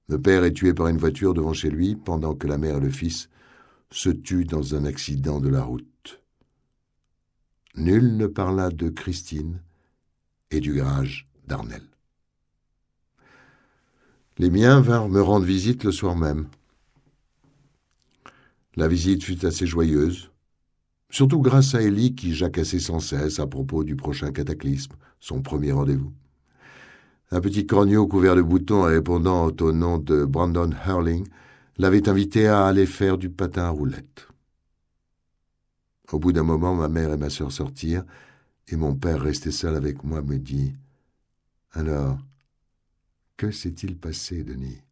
Le père est tué par une voiture devant chez lui, pendant que la mère et le fils se tuent dans un accident de la route. Nul ne parla de Christine et du garage d'Arnel. Les miens vinrent me rendre visite le soir même. La visite fut assez joyeuse, surtout grâce à Ellie qui jacassait sans cesse à propos du prochain cataclysme, son premier rendez-vous. Un petit corneau couvert de boutons et répondant au nom de Brandon Hurling l'avait invité à aller faire du patin à roulettes. Au bout d'un moment, ma mère et ma sœur sortirent, et mon père, resté seul avec moi, me dit « Alors, que s'est-il passé, Denis ?»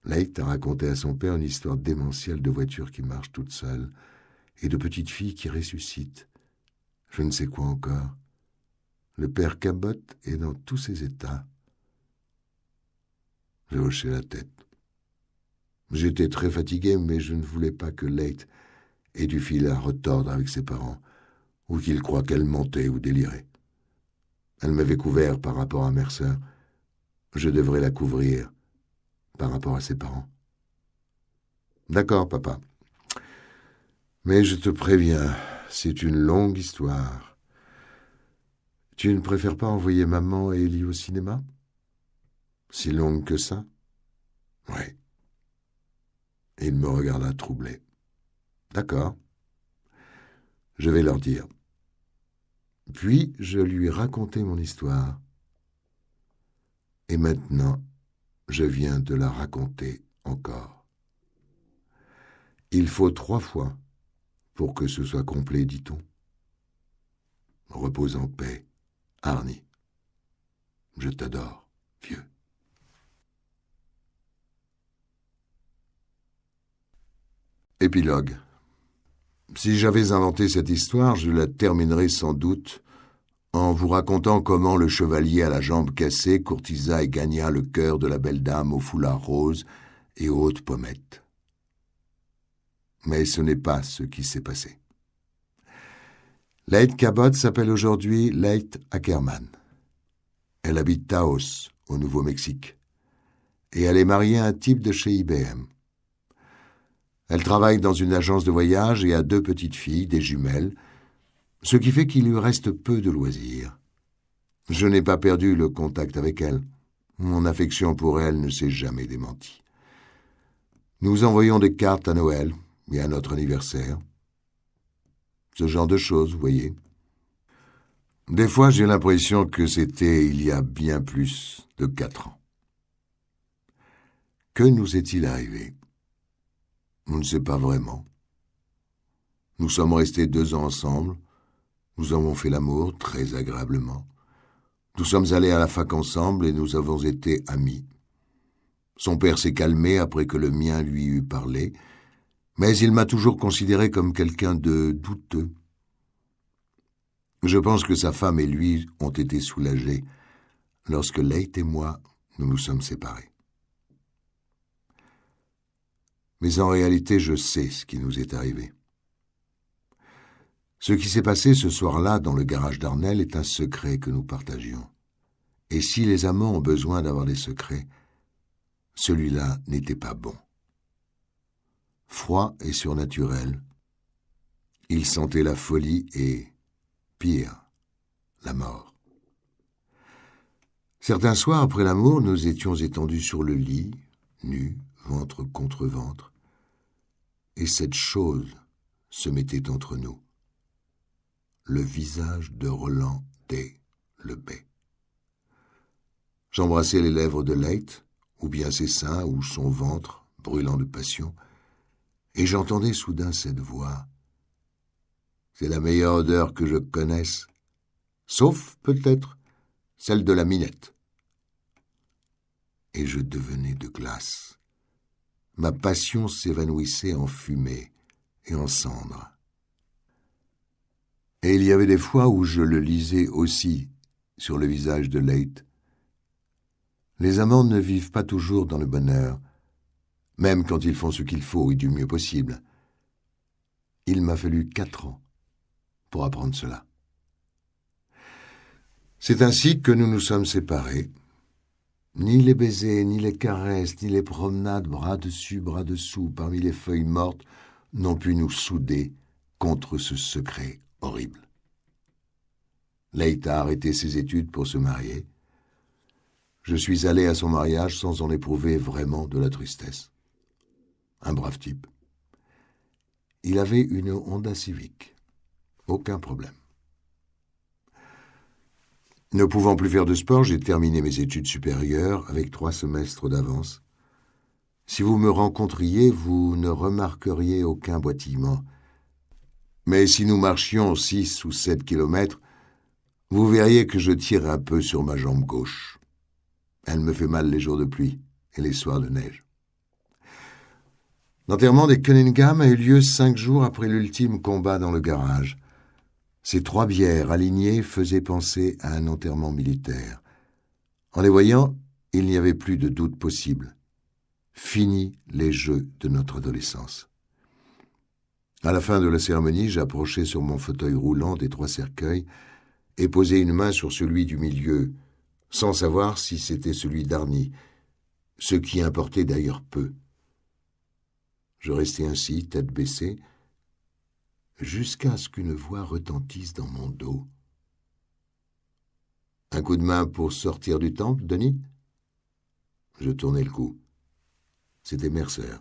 Leight a raconté à son père une histoire démentielle de voitures qui marchent toutes seules et de petites filles qui ressuscitent. Je ne sais quoi encore. Le père Cabot est dans tous ses états. J'ai hoché la tête. J'étais très fatigué, mais je ne voulais pas que Leight ait du fil à retordre avec ses parents, ou qu'il croie qu'elle mentait ou délirait. Elle m'avait couvert par rapport à Mercer. Je devrais la couvrir par rapport à ses parents. D'accord, papa. Mais je te préviens, c'est une longue histoire. Tu ne préfères pas envoyer maman et Ellie au cinéma? Si longue que ça? Oui. Il me regarda troublé. D'accord. Je vais leur dire. Puis je lui racontai mon histoire. Et maintenant, je viens de la raconter encore. Il faut 3 fois pour que ce soit complet, dit-on. Repose en paix, Arnie. Je t'adore, vieux. Épilogue. Si j'avais inventé cette histoire, je la terminerais sans doute en vous racontant comment le chevalier à la jambe cassée courtisa et gagna le cœur de la belle dame au foulard rose et aux hautes pommettes. Mais ce n'est pas ce qui s'est passé. Leight Cabot s'appelle aujourd'hui Leight Ackerman. Elle habite Taos, au Nouveau-Mexique, et elle est mariée à un type de chez IBM. Elle travaille dans une agence de voyage et a 2 petites filles, des jumelles, ce qui fait qu'il lui reste peu de loisirs. Je n'ai pas perdu le contact avec elle. Mon affection pour elle ne s'est jamais démentie. Nous envoyons des cartes à Noël et à notre anniversaire. Ce genre de choses, vous voyez. Des fois, j'ai l'impression que c'était il y a bien plus de 4 ans. Que nous est-il arrivé? On ne sait pas vraiment. Nous sommes restés 2 ans ensemble. Nous avons fait l'amour très agréablement. Nous sommes allés à la fac ensemble et nous avons été amis. Son père s'est calmé après que le mien lui eut parlé, mais il m'a toujours considéré comme quelqu'un de douteux. Je pense que sa femme et lui ont été soulagés lorsque Leight et moi, nous nous sommes séparés. Mais en réalité, je sais ce qui nous est arrivé. Ce qui s'est passé ce soir-là dans le garage d'Arnel est un secret que nous partagions. Et si les amants ont besoin d'avoir des secrets, celui-là n'était pas bon. Froid et surnaturel, il sentait la folie et, pire, la mort. Certains soirs après l'amour, nous étions étendus sur le lit, nus, ventre contre ventre, et cette chose se mettait entre nous. Le visage de Roland D. le bey. J'embrassais les lèvres de Leight, ou bien ses seins, ou son ventre, brûlant de passion, et j'entendais soudain cette voix. C'est la meilleure odeur que je connaisse, sauf peut-être celle de la minette. Et je devenais de glace. Ma passion s'évanouissait en fumée et en cendres. Et il y avait des fois où je le lisais aussi sur le visage de Leigh. Les amants ne vivent pas toujours dans le bonheur, même quand ils font ce qu'il faut et du mieux possible. Il m'a fallu 4 ans pour apprendre cela. C'est ainsi que nous nous sommes séparés. Ni les baisers, ni les caresses, ni les promenades bras dessus, bras dessous, parmi les feuilles mortes, n'ont pu nous souder contre ce secret horrible. Leigh a arrêté ses études pour se marier. Je suis allé à son mariage sans en éprouver vraiment de la tristesse. Un brave type. Il avait une Honda Civic. Aucun problème. Ne pouvant plus faire de sport, j'ai terminé mes études supérieures avec 3 semestres d'avance. Si vous me rencontriez, vous ne remarqueriez aucun boitillement. Mais si nous marchions 6 ou 7 kilomètres, vous verriez que je tire un peu sur ma jambe gauche. Elle me fait mal les jours de pluie et les soirs de neige. L'enterrement des Cunningham a eu lieu 5 jours après l'ultime combat dans le garage. Ces 3 bières alignées faisaient penser à un enterrement militaire. En les voyant, il n'y avait plus de doute possible. Fini les jeux de notre adolescence. À la fin de la cérémonie, j'approchai sur mon fauteuil roulant des 3 cercueils et posai une main sur celui du milieu, sans savoir si c'était celui d'Arnie, ce qui importait d'ailleurs peu. Je restai ainsi, tête baissée, jusqu'à ce qu'une voix retentisse dans mon dos. « Un coup de main pour sortir du temple, Denis ?» Je tournai le cou. C'était Mercer,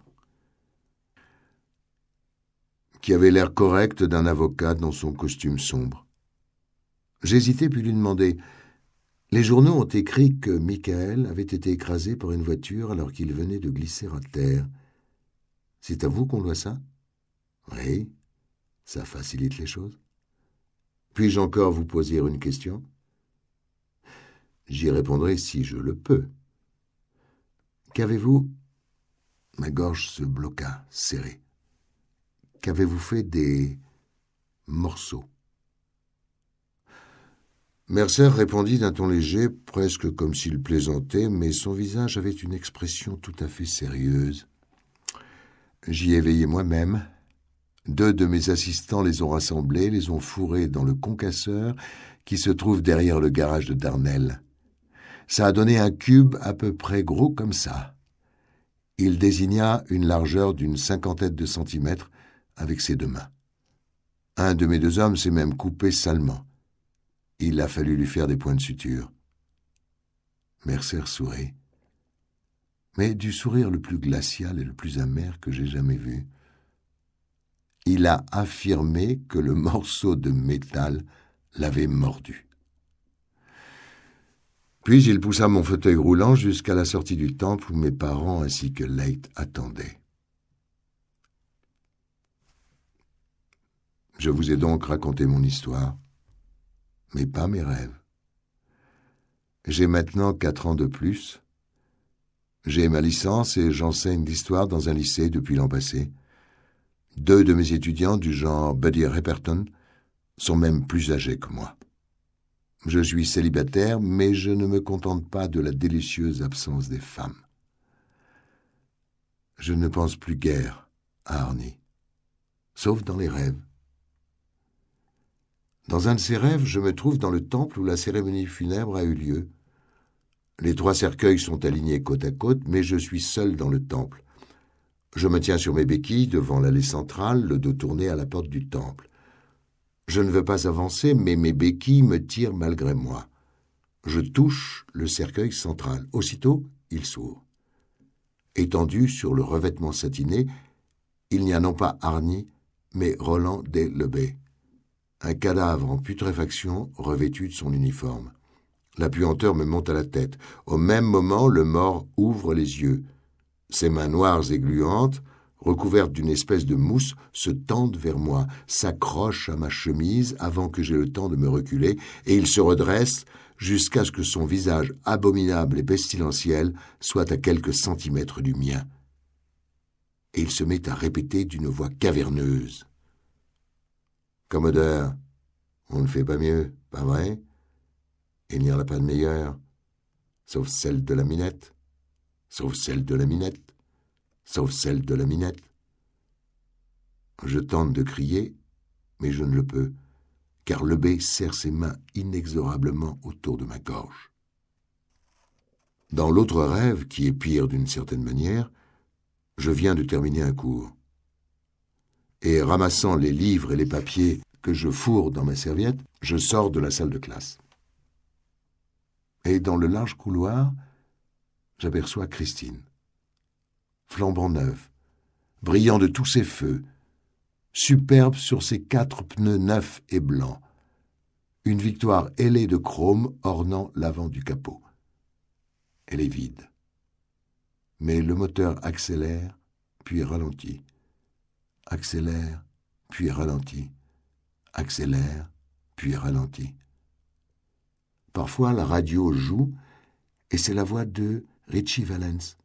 qui avait l'air correct d'un avocat dans son costume sombre. J'hésitai puis lui demandai « Les journaux ont écrit que Michael avait été écrasé par une voiture alors qu'il venait de glisser à terre. C'est à vous qu'on doit ça ?»« Oui, ça facilite les choses. Puis-je encore vous poser une question ?»« J'y répondrai si je le peux. Qu'avez-vous... » Ma gorge se bloqua, serrée. « Qu'avez-vous fait des morceaux ?» Mercer répondit d'un ton léger, presque comme s'il plaisantait, mais son visage avait une expression tout à fait sérieuse. J'y ai veillé moi-même. 2 de mes assistants les ont rassemblés, les ont fourrés dans le concasseur qui se trouve derrière le garage de Darnell. Ça a donné un cube à peu près gros comme ça. Il désigna une largeur d'une 50aine de centimètres avec ses 2 mains. Un de mes 2 hommes s'est même coupé salement. Il a fallu lui faire des points de suture. Mercer sourit, mais du sourire le plus glacial et le plus amer que j'ai jamais vu. Il a affirmé que le morceau de métal l'avait mordu. Puis il poussa mon fauteuil roulant jusqu'à la sortie du temple où mes parents ainsi que Leigh attendaient. Je vous ai donc raconté mon histoire, mais pas mes rêves. J'ai maintenant 4 ans de plus. J'ai ma licence et j'enseigne l'histoire dans un lycée depuis l'an passé. 2 de mes étudiants, du genre Buddy Repperton, sont même plus âgés que moi. Je suis célibataire, mais je ne me contente pas de la délicieuse absence des femmes. Je ne pense plus guère à Arnie, sauf dans les rêves. Dans un de ces rêves, je me trouve dans le temple où la cérémonie funèbre a eu lieu. Les 3 cercueils sont alignés côte à côte, mais je suis seul dans le temple. Je me tiens sur mes béquilles devant l'allée centrale, le dos tourné à la porte du temple. Je ne veux pas avancer, mais mes béquilles me tirent malgré moi. Je touche le cercueil central. Aussitôt, il s'ouvre. Étendu sur le revêtement satiné, il n'y a non pas Arnie, mais Roland Des Lebet. Un cadavre en putréfaction revêtu de son uniforme. La puanteur me monte à la tête. Au même moment, le mort ouvre les yeux. Ses mains noires et gluantes recouverte d'une espèce de mousse, se tendent vers moi, s'accrochent à ma chemise avant que j'aie le temps de me reculer, et il se redresse jusqu'à ce que son visage abominable et pestilentiel soit à quelques centimètres du mien. Et il se met à répéter d'une voix caverneuse. « Commodore, on ne fait pas mieux, pas vrai? Il n'y en a pas de meilleure, sauf celle de la Minette, sauf celle de la Minette, sauf celle de la Minette. » Je tente de crier, mais je ne le peux, car le B serre ses mains inexorablement autour de ma gorge. Dans l'autre rêve, qui est pire d'une certaine manière, je viens de terminer un cours. Et ramassant les livres et les papiers que je fourre dans ma serviette, je sors de la salle de classe. Et dans le large couloir, j'aperçois Christine, flambant neuve, brillant de tous ses feux, superbe sur ses 4 pneus neufs et blancs, une victoire ailée de chrome ornant l'avant du capot. Elle est vide. Mais le moteur accélère, puis ralentit. Accélère, puis ralentit. Accélère, puis ralentit. Parfois, la radio joue, et c'est la voix de Ritchie Valens,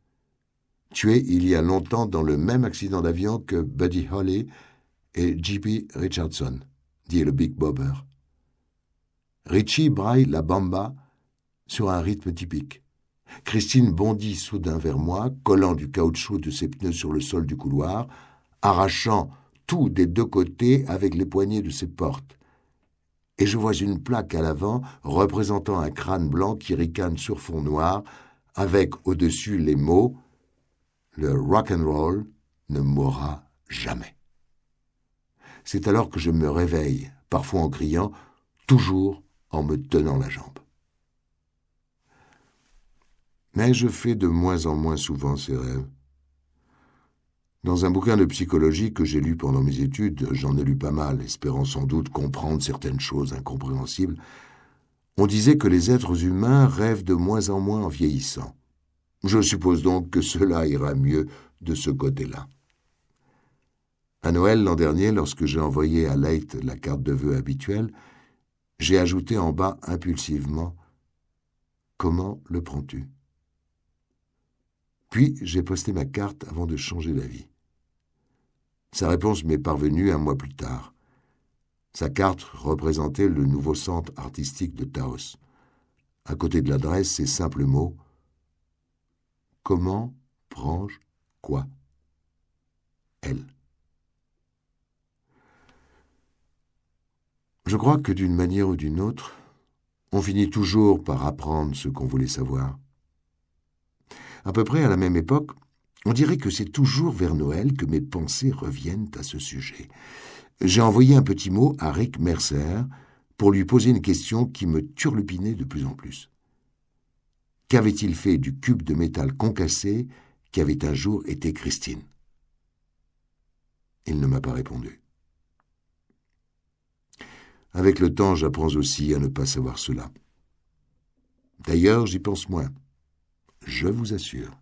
tué il y a longtemps dans le même accident d'avion que Buddy Holly et J.P. Richardson, dit le Big Bobber. Ritchie braille la bamba sur un rythme typique. Christine bondit soudain vers moi, collant du caoutchouc de ses pneus sur le sol du couloir, arrachant tout des 2 côtés avec les poignées de ses portes. Et je vois une plaque à l'avant représentant un crâne blanc qui ricane sur fond noir, avec au-dessus les mots « Le rock'n'roll ne mourra jamais ». C'est alors que je me réveille, parfois en criant, toujours en me tenant la jambe. Mais je fais de moins en moins souvent ces rêves. Dans un bouquin de psychologie que j'ai lu pendant mes études, j'en ai lu pas mal, espérant sans doute comprendre certaines choses incompréhensibles, on disait que les êtres humains rêvent de moins en moins en vieillissant. Je suppose donc que cela ira mieux de ce côté-là. À Noël l'an dernier, lorsque j'ai envoyé à Leith la carte de vœux habituelle, j'ai ajouté en bas impulsivement « Comment le prends-tu » Puis j'ai posté ma carte avant de changer d'avis. Sa réponse m'est parvenue 1 mois plus tard. Sa carte représentait le nouveau centre artistique de Taos. À côté de l'adresse, ces simples mots « Comment prends-je quoi ?» Elle. Je crois que d'une manière ou d'une autre, on finit toujours par apprendre ce qu'on voulait savoir. À peu près à la même époque, on dirait que c'est toujours vers Noël que mes pensées reviennent à ce sujet. J'ai envoyé un petit mot à Rick Mercer pour lui poser une question qui me turlupinait de plus en plus. Qu'avait-il fait du cube de métal concassé qui avait un jour été Christine ? Il ne m'a pas répondu. Avec le temps, j'apprends aussi à ne pas savoir cela. D'ailleurs, j'y pense moins. Je vous assure.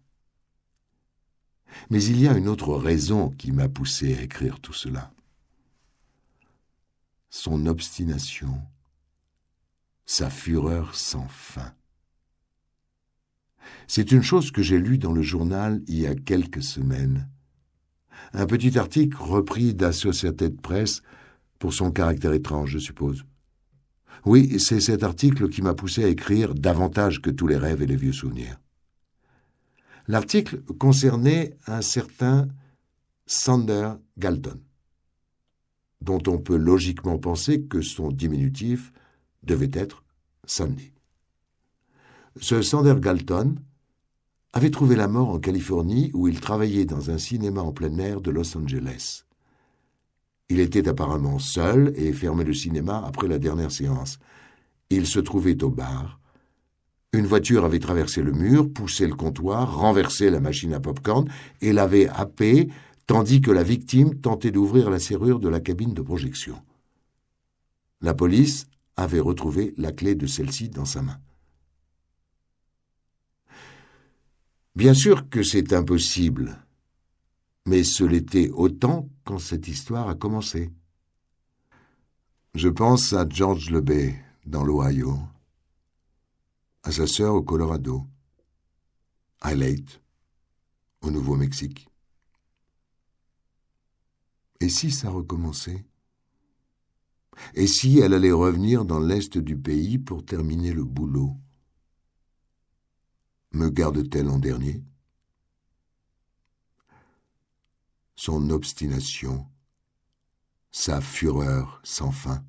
Mais il y a une autre raison qui m'a poussé à écrire tout cela. Son obstination, sa fureur sans fin. C'est une chose que j'ai lue dans le journal il y a quelques semaines. Un petit article repris d'Associated Press pour son caractère étrange, je suppose. Oui, c'est cet article qui m'a poussé à écrire davantage que tous les rêves et les vieux souvenirs. L'article concernait un certain Sander Galton, dont on peut logiquement penser que son diminutif devait être Sandy. Ce Sander Galton avait trouvé la mort en Californie où il travaillait dans un cinéma en plein air de Los Angeles. Il était apparemment seul et fermait le cinéma après la dernière séance. Il se trouvait au bar. Une voiture avait traversé le mur, poussé le comptoir, renversé la machine à pop-corn et l'avait happé, tandis que la victime tentait d'ouvrir la serrure de la cabine de projection. La police avait retrouvé la clé de celle-ci dans sa main. Bien sûr que c'est impossible, Mais ce l'était autant quand cette histoire a commencé. Je pense à George LeBay, dans l'Ohio, à sa sœur au Colorado, à Leyte, au Nouveau-Mexique. Et si ça recommençait? Et si elle allait revenir dans l'est du pays pour terminer le boulot? Me garde-t-elle en dernier? Son obstination, sa fureur sans fin.